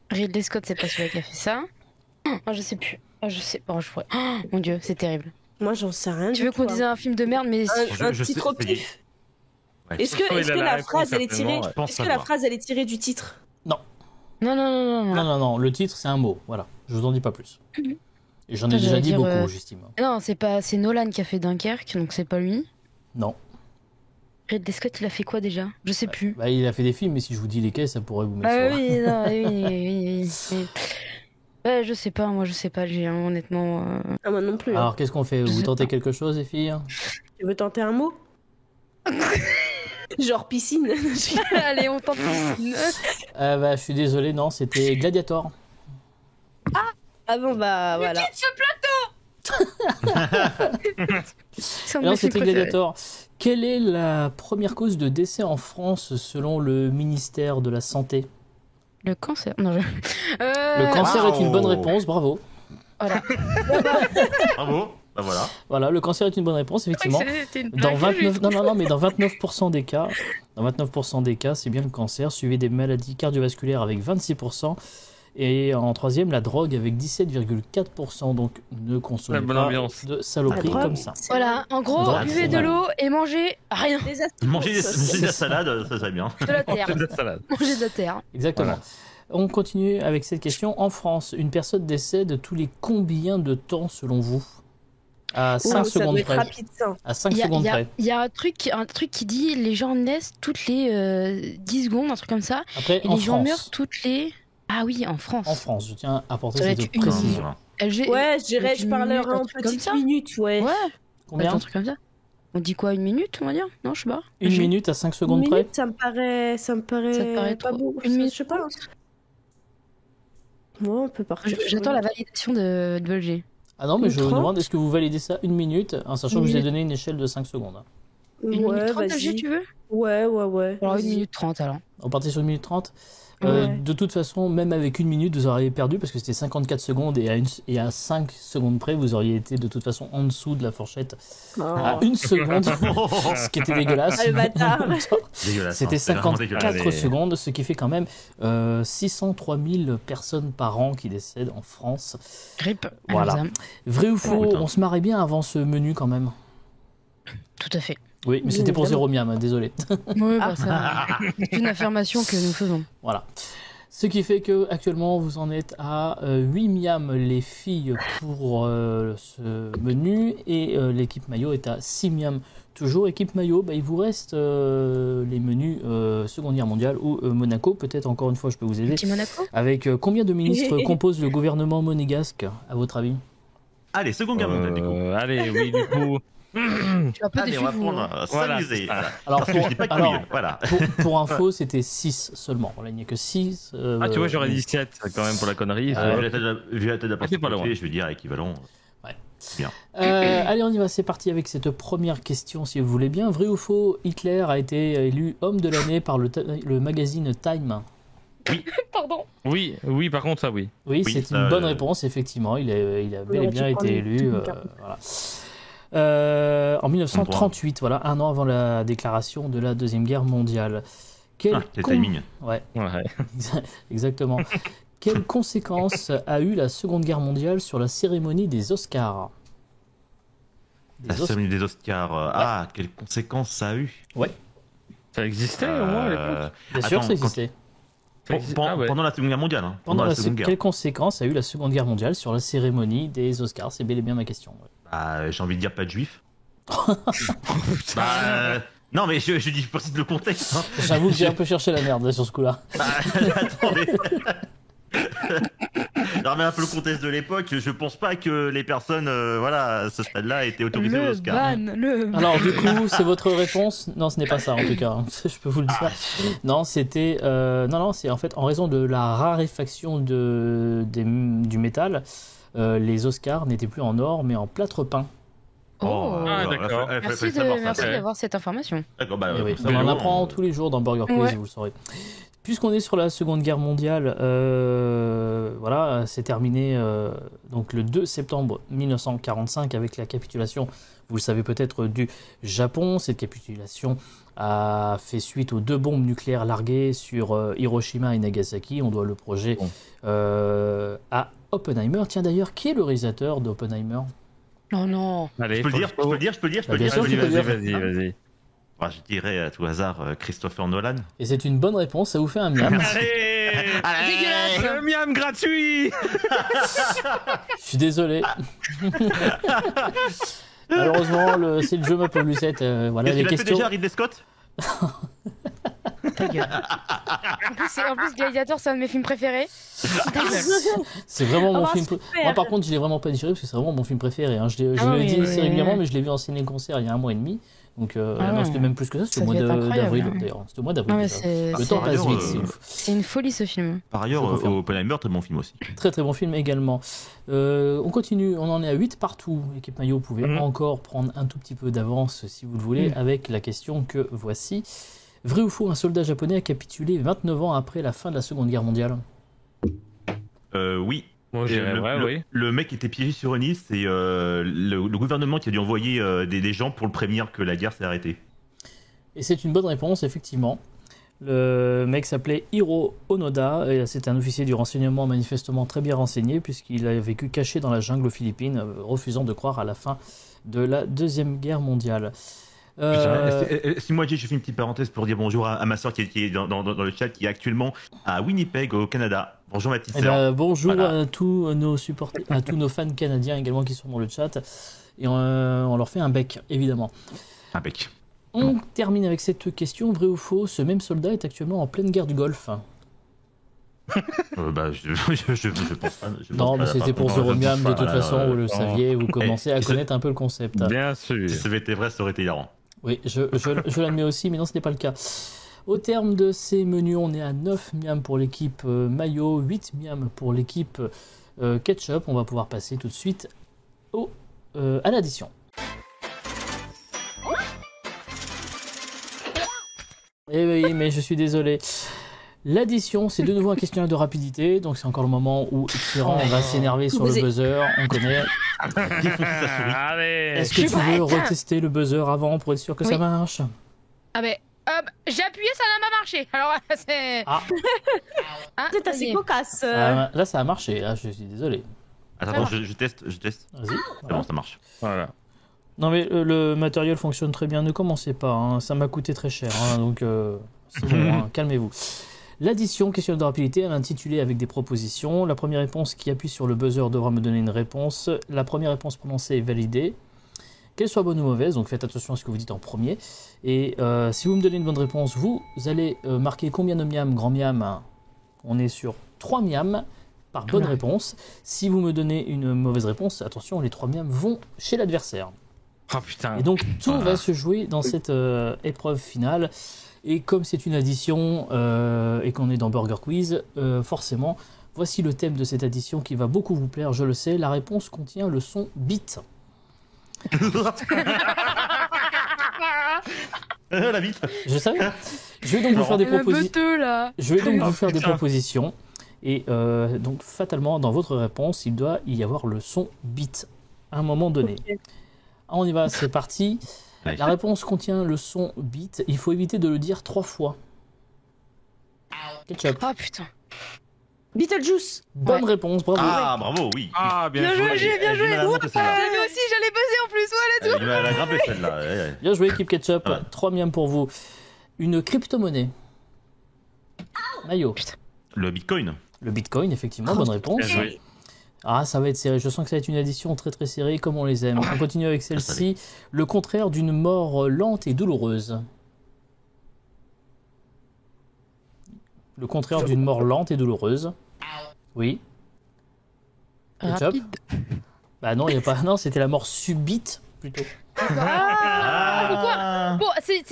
Ridley Scott, c'est pas celui qui a fait ça. Ah, je sais plus. Ah, je sais pas. Je pourrais... Oh, mon dieu, c'est terrible. Moi, j'en sais rien. Tu veux qu'on dise un film de merde, mais... un Je sais, titre au ça y est. pif? Ouais. Est-ce que, Oh, il est-ce a que la la réponse, phrase, elle est certainement, tirée ouais. pense Est-ce que la savoir. phrase, elle est tirée du titre? Non. Non, le titre c'est un mot. Voilà, je vous en dis pas plus. Et j'en ai Toi, déjà j'allais dit dire, beaucoup, j'estime. Non, c'est pas... C'est Nolan qui a fait Dunkerque, donc c'est pas lui. Non. Ridley Scott, il a fait quoi déjà? Je sais plus. Bah, il a fait des films, mais si je vous dis lesquels, ça pourrait vous mettre Ah sur- oui, non, oui. Ouais, je sais pas, moi je sais pas, j'ai honnêtement... Ah, moi non plus. hein. Alors, qu'est-ce qu'on fait? Je Vous sais tentez pas. quelque chose, les filles? Tu veux tenter un mot? Genre piscine. Allez, on tente. Bah, je suis désolé, non, c'était Gladiator. Ah bon, bah voilà. Alors c'était Gladiator. Quelle est la première cause de décès en France selon le ministère de la Santé? Le cancer. Non, Le cancer est une bonne réponse, bravo. Voilà. Bravo. Bah voilà. Voilà, le cancer est une bonne réponse, effectivement. Dans 29, non, mais dans 29% des cas, c'est bien le cancer, suivi des maladies cardiovasculaires avec 26%. Et en troisième, la drogue avec 17,4%. Donc ne consommez pas de saloperies comme ça. Voilà, en gros, Drogue, buvez de l'eau et mangez rien. Manger de la salade, ça serait bien. De la terre. De la salade. Manger de la terre. Exactement. Voilà. On continue avec cette question. En France, une personne décède tous les combien de temps selon vous? À 5 ça doit secondes être près. rapide, ça. À 5 secondes près. Il y a un truc qui dit les gens naissent toutes les 10 secondes, un truc comme ça. Après, Et en les gens France. meurent toutes les... Ah oui, en France. En France, je tiens à apporter Ça doit cette être une- précision. Ouais, je dirais, je une parlerai minute, un en truc comme petites ça. minutes, ouais. Ouais, Combien? un truc comme ça. On dit quoi, une minute, on va dire? Non, je sais pas. Une minute à 5 Une secondes près? minute, ça me paraît Ça te paraît pas trop. beau. Une minute, je sais pas. Ouais, on peut partir. sur J'attends une la minute. validation de Volger. Ah non, mais je vous 30. demande, est-ce que vous validez ça une minute, en sachant que je vous ai Une donné une échelle de 5 secondes. Une Ouais, minute 30, vas-y. Volger, tu veux? Ouais. Alors, une Vas-y. minute 30, alors. On partait sur une minute 30. Ouais. De toute façon, même avec une minute, vous auriez perdu parce que c'était 54 secondes et à 5 secondes près, vous auriez été de toute façon en dessous de la fourchette à une seconde, ce qui était dégueulasse. Ah, le bâtard. En même temps, Dégueulasse. C'était hein, c'est vraiment 54 dégueulasse. secondes, ce qui fait quand même 603 000 personnes par an qui décèdent en France. Rip. Voilà. Alzheimer. Vrai ou faux, Putain. on se marrait bien avant ce menu quand même. Tout à fait. Oui, mais c'était pour Évidemment. zéro miam, désolé. Ouais, bah, ça, c'est une affirmation que nous faisons. Voilà. Ce qui fait que actuellement vous en êtes à 8 miam les filles pour ce menu et l'équipe maillot est à 6 miam toujours. Équipe maillot, bah, il vous reste les menus Seconde Guerre mondiale ou Monaco. Peut-être encore une fois je peux vous aider. Petit Monaco. Avec combien de ministres compose le gouvernement monégasque à votre avis? Allez, seconde guerre mondiale, du coup. Allez, oui, du coup. Je suis un peu Allez, déçu. on va vous, prendre hein. Voilà, s'amuser. c'est ça. Voilà. Alors, Parce que je dis pas que alors, oui, voilà. pour info, c'était 6 seulement. Là, il n'y a que 6. Ah, tu vois, j'aurais dit 7 quand même pour la connerie. Vu la tête de la c'est pas loin. je veux dire équivalent. Allez, on y va, c'est parti avec cette première question, si vous voulez bien. Vrai ou faux, Hitler a été élu homme de l'année par le magazine Time? Pardon. Oui, par contre, ça, oui. Oui, Oui, c'est ça, une bonne réponse, effectivement. Il a bel et bien été élu. Voilà. En 1938, voilà, un an avant la déclaration de la Deuxième Guerre mondiale. Quel timing. Ouais, Ouais. exactement. Quelles conséquences a eu la Seconde Guerre mondiale sur la cérémonie des Oscars? La cérémonie des Oscars. Quelles conséquences ça a eu? Ça existait au moins à l'époque. Bien sûr, attends, ça existait. Pendant la Seconde Guerre mondiale. Hein. Pendant la Seconde Guerre. Quelles conséquences a eu la Seconde Guerre mondiale sur la cérémonie des Oscars? C'est bel et bien ma question. J'ai envie de dire pas de juifs. Non, mais je dis précise le contexte. Hein. J'avoue que j'ai un peu cherché la merde sur ce coup-là. Attendez. Je remets un peu le contexte de l'époque. Je pense pas que les personnes, à ce stade-là, étaient autorisées aux Le Oscars. ban. Alors du coup, c'est votre réponse? Non, ce n'est pas ça en tout cas. Je peux vous le dire. Non, c'était non, c'est en fait en raison de la raréfaction du métal, les Oscars n'étaient plus en or mais en plâtre peint. Ah, d'accord. Merci d'avoir cette information. D'accord, bah, Et oui, ça, on en bon, apprend tous les jours dans Burger Quiz, Ouais. vous le saurez. Puisqu'on est sur la Seconde Guerre mondiale, voilà, c'est terminé donc le 2 septembre 1945 avec la capitulation, vous le savez peut-être, du Japon. Cette capitulation a fait suite aux 2 bombes nucléaires larguées sur Hiroshima et Nagasaki. On doit le projet à Oppenheimer. Tiens d'ailleurs, qui est le réalisateur d'Oppenheimer? Oh non. Allez, Je peux le dire, je peux le dire, je peux le dire, je peux le Bien dire. sûr, tu peux le dire. Vas-y. Je dirais à tout hasard Christopher Nolan. Et c'est une bonne réponse, ça vous fait un miam. Allez, Dégueulasse. le miam gratuit. Je suis désolé. Malheureusement, c'est le jeu ma Lucette. Voilà Qu'est-ce les qu'il a fait questions. déjà, Ridley Scott? Ta gueule. En plus, Gladiator, c'est un de mes films préférés. C'est vraiment mon Ah, film. super. Moi, par contre, je l'ai vraiment pas digéré parce que c'est vraiment mon film préféré. Hein. Je Ah le oui, dis oui, assez oui, régulièrement, oui. mais je l'ai vu en ciné-concert il y a 1 mois et demi. Donc, Ah non, ouais. c'était même plus que ça, c'était Ça au mois devait être incroyable, d'avril hein. d'ailleurs. C'était au mois d'avril. Ah ouais, déjà. c'est Le temps Par passe ailleurs, vite, c'est ouf. c'est une folie ce film. Par Je ailleurs, confirme. Oppenheimer, très bon film aussi. Très très bon film également. On continue, on en est à 8 partout. Équipe Maillot, vous pouvez encore prendre un tout petit peu d'avance si vous le voulez avec la question que voici. Vrai ou faux, un soldat japonais a capitulé 29 ans après la fin de la Seconde Guerre mondiale? Oui. Moi, je dirais vrai, oui. Le mec était piégé sur une île, c'est le gouvernement qui a dû envoyer des gens pour le prévenir que la guerre s'est arrêtée. Et c'est une bonne réponse, effectivement. Le mec s'appelait Hiro Onoda, et c'est un officier du renseignement manifestement très bien renseigné, puisqu'il a vécu caché dans la jungle aux Philippines, refusant de croire à la fin de la Deuxième Guerre mondiale. Si moi je fais une petite parenthèse pour dire bonjour à ma soeur qui est dans le chat, qui est actuellement à Winnipeg au Canada. Bonjour ma petite sœur. Bonjour Voilà. à tous nos supporters, à tous nos fans canadiens également qui sont dans le chat, et on leur fait un bec, évidemment. Un bec. On termine avec cette question, vrai ou faux, ce même soldat est actuellement en pleine guerre du Golfe? Je pense pas. Non, mais c'était pour Zoromiam, de toute façon, vous le non. saviez, vous commencez à connaître un peu le concept. Bien sûr. Si ça avait été vrai, ça aurait été hilarant. Oui, je l'admets aussi, mais non, ce n'est pas le cas. Au terme de ces menus, on est à 9 miams pour l'équipe maillot, 8 miams pour l'équipe ketchup. On va pouvoir passer tout de suite à l'addition. Eh oui, mais je suis désolé. L'addition, c'est de nouveau un questionnaire de rapidité, donc c'est encore le moment où Tyran va s'énerver sur le buzzer, on connaît. Allez. Est-ce que tu veux retester le buzzer avant pour être sûr que ça Oui. marche? Ah ben, j'ai appuyé, ça n'a pas marché. Alors, c'est... Ah. Ah, C'est assez vas-y. cocasse. Là, ça a marché, je suis désolé. Attends, je teste. Vas-y. C'est Voilà. bon, ça marche. Voilà. Non mais le matériel fonctionne très bien, ne commencez pas, hein, ça m'a coûté très cher, hein, donc c'est bon, hein, calmez-vous. L'addition, question de rapidité, elle est intitulée avec des propositions. La première réponse qui appuie sur le buzzer devra me donner une réponse. La première réponse prononcée est validée. Qu'elle soit bonne ou mauvaise, donc faites attention à ce que vous dites en premier. Et si vous me donnez une bonne réponse, vous allez marquer combien de miams, grand miam. On est sur 3 miams par bonne réponse. Si vous me donnez une mauvaise réponse, attention, les 3 miams vont chez l'adversaire. Oh putain. Et donc tout va se jouer dans cette épreuve finale. Et comme c'est une addition et qu'on est dans Burger Quiz, forcément, voici le thème de cette addition qui va beaucoup vous plaire, je le sais. La réponse contient le son bit. La bite. Je savais. Je vais donc vous faire des Un propositions. beuteux, là. Je vais donc Oh, vous faire des putain. propositions. Et donc fatalement, dans votre réponse, il doit y avoir le son bit à un moment donné. Ok. On y va, c'est parti. Allez. La réponse contient le son bit. Il faut éviter de le dire 3 fois. Ketchup. Oh putain. Beetlejuice. Bonne réponse, bravo. Ah, bravo, oui. Ah, bien Bien joué. joué, j'ai bien joué. Elle a grimpé celle-là. J'avais aussi, j'allais buzzer en plus. Voilà. Elle a grimpé celle-là. Ouais. Bien joué, équipe Ketchup. Ouais. 3 miams pour vous. Une crypto-monnaie. Maillot. Le bitcoin. Le bitcoin, effectivement, bonne réponse. Bien joué. Ah, ça va être serré. Je sens que ça va être une addition très très serrée, comme on les aime. On continue avec celle-ci. Le contraire d'une mort lente et douloureuse. Le contraire d'une mort lente et douloureuse. Oui. Ketchup. Rapide. Bah non, il y a pas. Non, c'était la mort subite plutôt. Ah. Bon, c'est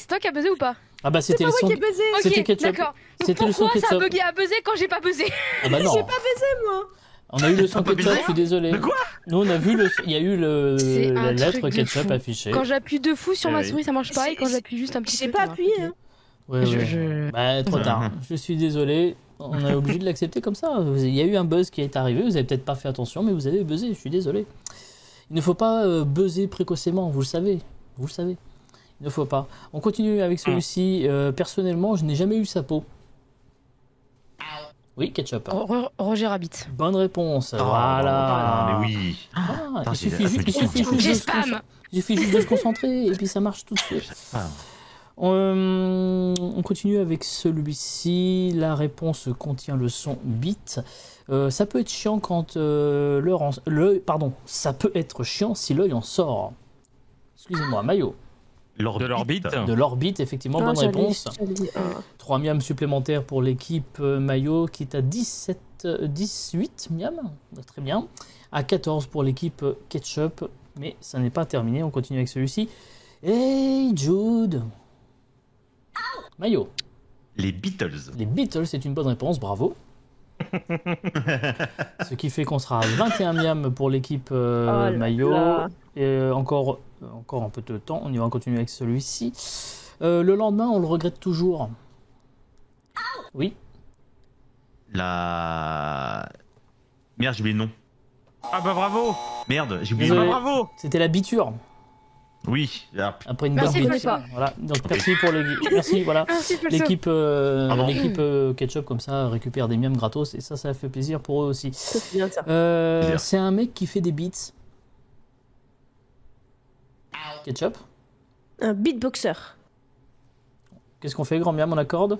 toi qui as buzzé ou pas? Ah bah c'était le son. Qui ai baisé. Ok, C'était Ketchup. d'accord. C'était le son Pourquoi ça a Ketchup. bugué à buzzer quand j'ai pas buzzé? Ah bah non. J'ai pas baisé, moi. On a eu le son Pas Ketchup, baisé je suis désolé. De quoi Nous on a vu il y a eu C'est la un lettre truc de Ketchup fou. affichée. Quand j'appuie de fou sur ma oui. souris, ça marche pas, et quand j'appuie juste un petit peu. J'ai pas ça marche. appuyé. Hein. Ouais, Je- ouais. je- Bah, trop tard. Je suis désolé. On est obligé de l'accepter comme ça. Il y a eu un buzz qui est arrivé. Vous avez peut-être pas fait attention, mais vous avez buzzé. Je suis désolé. Il ne faut pas buzzer précocement. Vous le savez. Vous le savez. Il ne faut pas. On continue avec celui-ci. Personnellement, je n'ai jamais eu sa peau. Oui, Ketchup. Roger Rabbit. Bonne réponse. Oh, Voilà. Mais oui. Ah, Attends, il j'ai- suffit juste, J'ai de se spam. il suffit juste de se concentrer et puis ça marche tout de suite. Ah. On continue avec celui-ci. La réponse contient le son bit. Ça peut être chiant quand ça peut être chiant si l'œil en sort. Excusez-moi, Maillot. De l'orbite. De l'orbite, effectivement, Ah, bonne j'allais- réponse. j'allais- ah. 3 miams supplémentaires pour l'équipe maillot qui est à 18 miams, très bien. À 14 pour l'équipe ketchup, mais ça n'est pas terminé, on continue avec celui-ci. Hey Jude Maillot, Les Beatles. les Beatles, c'est une bonne réponse, bravo. Ce qui fait qu'on sera à 21 miams pour l'équipe là maillot. là. Et encore un peu de temps, on y va continuer avec celui-ci. Le lendemain, on le regrette toujours. Oui. La. Merde, j'ai oublié le nom. Ah bah bravo. Merde, j'ai oublié le Désolé. nom. Bravo. C'était la biture. Oui. Ah, Après une Merci, bonne François. biture. Voilà. Donc merci pour les. Merci, voilà. Merci, Falso. L'équipe Pardon. ketchup comme ça récupère des miams gratos et ça fait plaisir pour eux aussi. C'est bien ça. Plaisir. C'est un mec qui fait des beats. Ketchup. Un beatboxer. Qu'est-ce qu'on fait, grand miam, on accorde?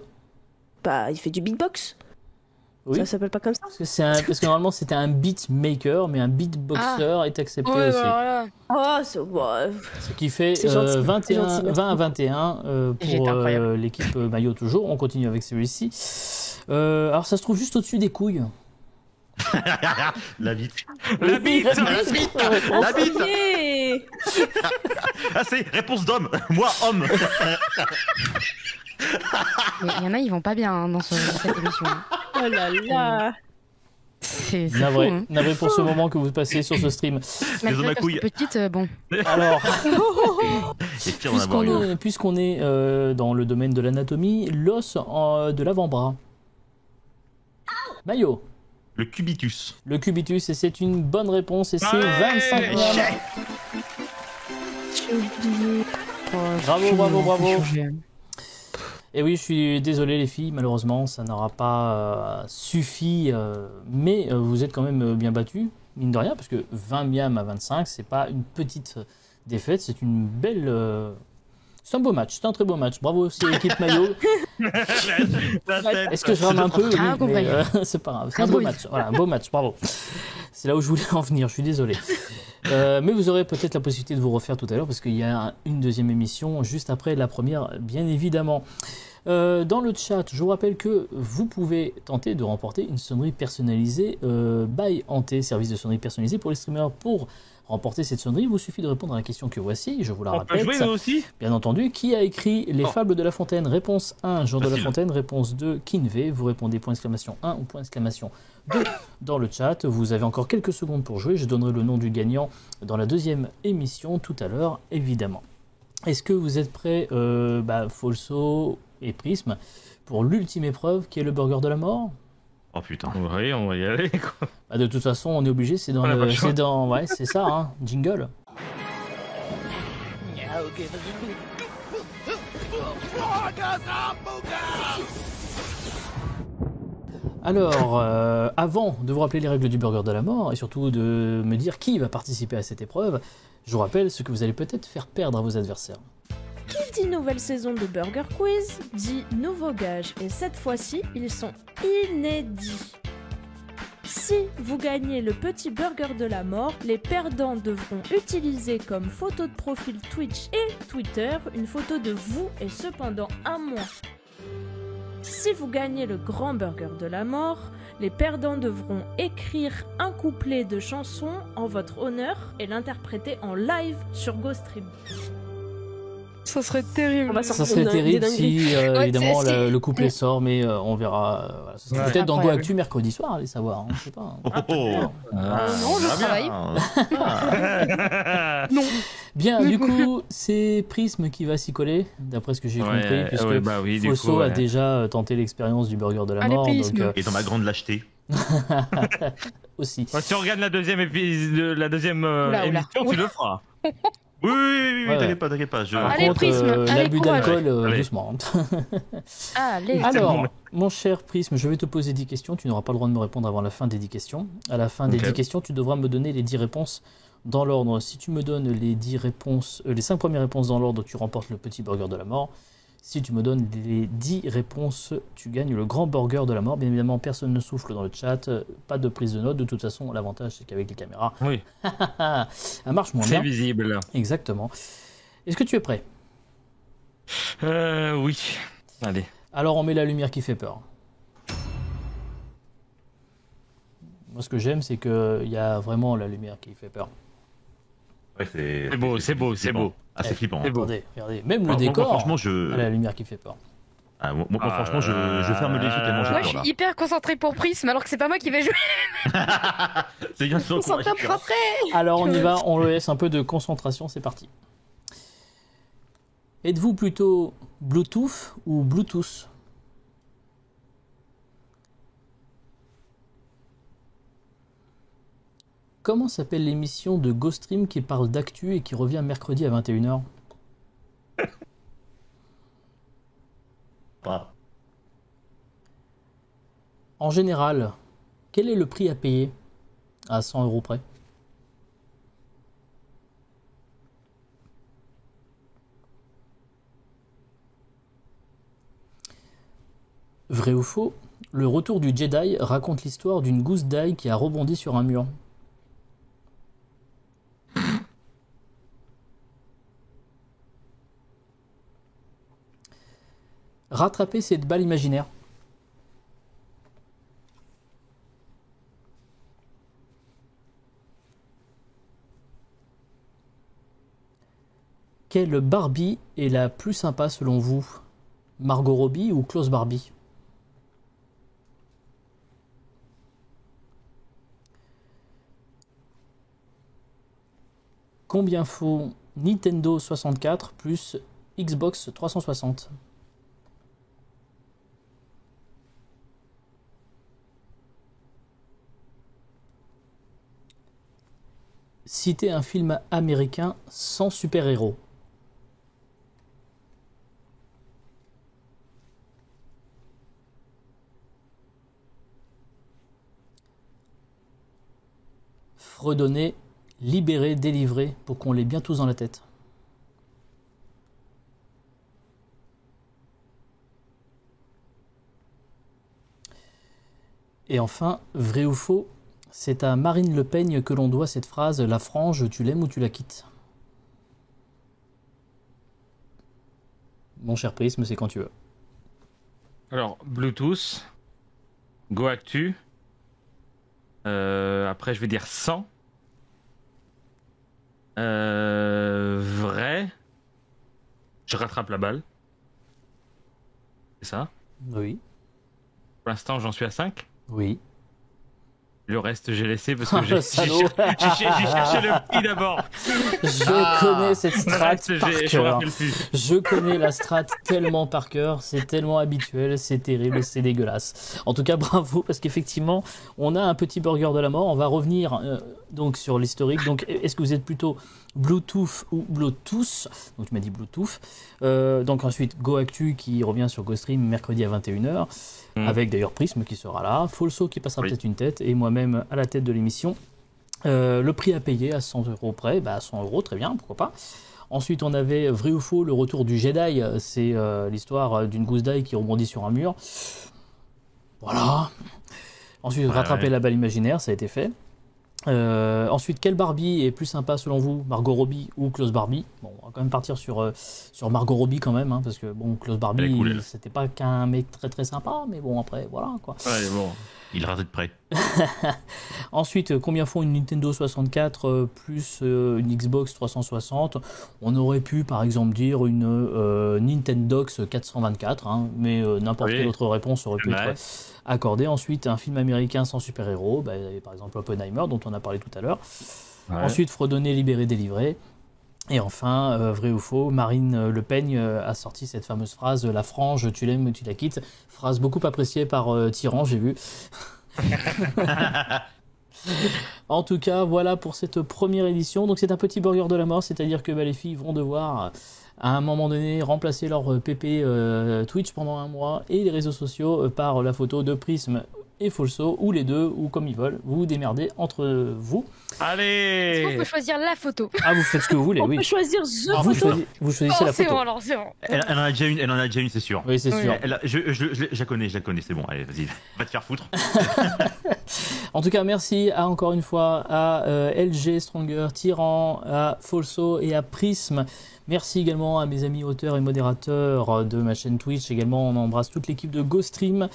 Bah, il fait du beatbox. Oui. Ça s'appelle pas comme ça. Parce que normalement c'était un beatmaker, mais un beatboxer est accepté Ouais, aussi. voilà. Oh, c'est... ouais. Ce qui fait C'est gentil, 21, c'est gentil, merci. 20 à 21 J'étais pour incroyable. l'équipe maillot toujours. On continue avec celui-ci. Alors ça se trouve juste au-dessus des couilles. La bite. La bite. La bite. Yeah. Ah, c'est réponse d'homme. Moi, homme. Il y en a, ils vont pas bien hein, dans cette émission. Oh là là. C'est fou. Navré, Hein. navré pour ce moment que vous passez sur ce stream. Malgré hommes à que couilles. c'est petite, bon. Alors, C'est pire d'en avoir eu. puisqu'on est dans le domaine de l'anatomie, l'os de l'avant-bras. Maillot. Le cubitus. Le cubitus, et c'est une bonne réponse, et c'est Ouais, 25 yeah. miams. J'ai oublié. Bravo. Et oui, je suis désolé les filles, malheureusement, ça n'aura pas suffi, mais vous êtes quand même bien battus, mine de rien, parce que 20 miams à 25, c'est pas une petite défaite, c'est une belle... C'est un beau match, c'est un très beau match. Bravo aussi à l'équipe maillot. Est-ce que je rame un peu? Oui, Ah, mais, c'est pas grave, c'est un beau match. Voilà, un beau match, bravo. C'est là où je voulais en venir, je suis désolé. Mais vous aurez peut-être la possibilité de vous refaire tout à l'heure parce qu'il y a une deuxième émission juste après la première, bien évidemment. Dans le chat, je vous rappelle que vous pouvez tenter de remporter une sonnerie personnalisée by Ante, service de sonnerie personnalisée pour les streamers. Pour remporter cette sonnerie, il vous suffit de répondre à la question que voici, je vous la On peut répète. jouer nous aussi. Bien entendu, qui a écrit Les Fables de La Fontaine? Réponse 1, Jean de La Facile. Fontaine. Réponse 2, Kinvey. Vous répondez point exclamation 1 ou point exclamation 2 dans le chat. Vous avez encore quelques secondes pour jouer. Je donnerai le nom du gagnant dans la deuxième émission tout à l'heure, évidemment. Est-ce que vous êtes prêts, Folso et Prisme, pour l'ultime épreuve qui est le burger de la mort? Oh putain. Oui, on va y aller. Quoi. Bah, de toute façon, on est obligé, c'est dans On a pas le choix. ouais, c'est ça, hein, jingle. Okay, Alors, avant de vous rappeler les règles du burger de la mort et surtout de me dire qui va participer à cette épreuve, je vous rappelle ce que vous allez peut-être faire perdre à vos adversaires. Qui dit nouvelle saison de Burger Quiz dit nouveaux gages, et cette fois-ci, ils sont inédits. Si vous gagnez le petit burger de la mort, les perdants devront utiliser comme photo de profil Twitch et Twitter une photo de vous et cependant un mois. Si vous gagnez le grand burger de la mort, les perdants devront écrire un couplet de chanson en votre honneur et l'interpréter en live sur GoStream. Ça serait terrible. On va Ça sortir serait des terrible dingueries. si, évidemment, c'est- le couplet sort, mais on verra. Voilà. Ça sera Ouais. peut-être dans Go Incroyable. Actu mercredi soir, allez savoir, hein, je sais pas. Oh, oh. Non, je travaille. Bien, du coup, c'est Prisme qui va s'y coller, d'après ce que j'ai compris, puisque ouais, bah oui, du Fosso coup, a ouais. déjà tenté l'expérience du burger de la Allez, mort, Prisme. donc Et dans ma grande lâcheté. aussi. Ouais, si on regarde la deuxième Oula, oula. émission, tu le feras. Oui, Ouais. t'inquiète pas. Par Allez, contre, Prisme, allez, l'abus courage. d'alcool, Allez. doucement. Allez. Alors, bon. mon cher Prisme, je vais te poser 10 questions. Tu n'auras pas le droit de me répondre avant la fin des 10 questions. À la fin des Ok. 10 questions, tu devras me donner les 10 réponses dans l'ordre. Si tu me donnes les 10 réponses, les 5 premières réponses dans l'ordre, tu remportes le petit burger de la mort. Si tu me donnes les 10 réponses, tu gagnes le grand burger de la mort. Bien évidemment, personne ne souffle dans le chat, pas de prise de notes. De toute façon, l'avantage, c'est qu'avec les caméras, Oui, ça marche moins c'est bien. visible. Exactement. Est-ce que tu es prêt? Oui. Allez. Alors on met la lumière qui fait peur. Moi ce que j'aime c'est qu'il y a vraiment la lumière qui fait peur. Ouais, C'est beau, c'est beau, c'est beau. Ah, c'est flippant. C'est beau. Regardez, même le Moi, décor, franchement, a la lumière qui fait peur. franchement, je ferme les yeux tellement j'ai Moi, peur je là. suis hyper concentré pour Prism alors que c'est pas moi qui vais jouer. C'est bien sûr On s'en tape après. Alors on y va, on le laisse un peu de concentration, c'est parti. Êtes-vous plutôt Bluetooth ou Bluetooth? Comment s'appelle l'émission de GoStream qui parle d'actu et qui revient mercredi à 21h? En général, quel est le prix à payer à 100 € près? Vrai ou faux, le retour du Jedi raconte l'histoire d'une gousse d'ail qui a rebondi sur un mur. Rattraper cette balle imaginaire. Quelle Barbie est la plus sympa selon vous? Margot Robbie ou Klaus Barbie? Combien faut Nintendo 64 plus Xbox 360? Citez un film américain sans super-héros. Fredonner, libérer, délivrer, pour qu'on l'ait bien tous dans la tête. Et enfin, vrai ou faux, c'est à Marine Le Pen que l'on doit cette phrase « La frange, tu l'aimes ou tu la quittes ?» Mon cher Prisme, c'est quand tu veux. Alors, Bluetooth, GoActu. Après, je vais dire 100. Vrai. Je rattrape la balle. C'est ça? Oui. Pour l'instant, j'en suis à 5. Oui. Le reste, j'ai laissé parce que Le salaud. j'ai cherché le prix d'abord. Je connais cette strat reste, par je me cœur. rappelle plus. Je connais la strat tellement par cœur, c'est tellement habituel, c'est terrible, c'est dégueulasse. En tout cas, bravo, parce qu'effectivement, on a un petit burger de la mort. On va revenir donc sur l'historique. Donc, est-ce que vous êtes plutôt Bluetooth ou Bluetooth? Donc, tu m'as dit Bluetooth. Donc, ensuite, GoActu qui revient sur GoStream mercredi à 21h. Avec d'ailleurs Prism qui sera là, Folso qui passera peut-être une tête, et moi-même à la tête de l'émission. Le prix à payer à 100 € près, bah 100 €, très bien, pourquoi pas. Ensuite, on avait vrai ou faux, le retour du Jedi, c'est l'histoire d'une gousse d'ail qui rebondit sur un mur. Voilà. Ensuite, rattraper la balle imaginaire, ça a été fait. Ensuite, quelle Barbie est plus sympa selon vous, Margot Robbie ou Klaus Barbie? Bon, on va quand même partir sur Margot Robbie quand même, hein, parce que bon, Klaus Barbie, cool, c'était pas qu'un mec très très sympa, mais bon, après, voilà quoi. Ouais, bon. Il rate de près. Ensuite, combien font une Nintendo 64 plus une Xbox 360? On aurait pu par exemple dire une Nintendox 424, hein, mais n'importe quelle autre réponse aurait pu être accordée. Ensuite, un film américain sans super-héros, bah, il y avait par exemple Oppenheimer dont on a parlé tout à l'heure. Ouais. Ensuite, fredonner, libérer, délivrer. Et enfin, vrai ou faux, Marine Le Pen a sorti cette fameuse phrase « La frange, tu l'aimes ou tu la quittes ». Phrase beaucoup appréciée par Tyran, j'ai vu. En tout cas, voilà pour cette première édition. Donc c'est un petit burger de la mort, c'est-à-dire que les filles vont devoir à un moment donné remplacer leur PP Twitch pendant un mois et les réseaux sociaux par la photo de Prism et Folso, ou les deux, ou comme ils veulent. Vous vous démerdez entre vous. Allez! Est-ce qu'on peut choisir la photo? Ah, vous faites ce que vous voulez, oui. On peut choisir the photo. Vous choisissez la photo. C'est bon, alors c'est bon. Elle en a déjà une, c'est sûr. Oui, c'est sûr. Je la connais, c'est bon. Allez, vas-y, va te faire foutre. En tout cas, merci encore une fois à LG Stronger, Tyran, à Folso et à Prism. Merci également à mes amis auteurs et modérateurs de ma chaîne Twitch. Également, on embrasse toute l'équipe de GoStream.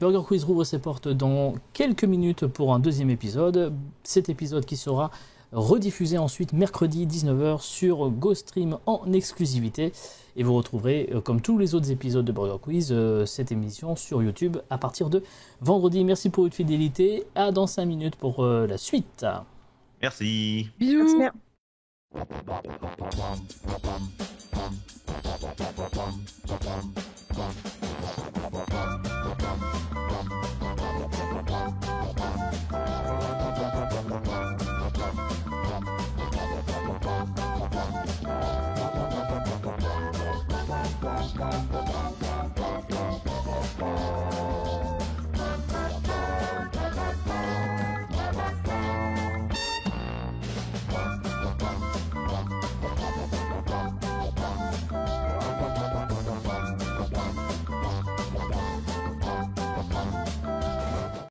Burger Quiz rouvre ses portes dans quelques minutes pour un deuxième épisode. Cet épisode qui sera rediffusé ensuite mercredi 19h sur GoStream en exclusivité. Et vous retrouverez, comme tous les autres épisodes de Burger Quiz, cette émission sur YouTube à partir de vendredi. Merci pour votre fidélité. À dans 5 minutes pour la suite. Merci. Bisous. Merci. Bum,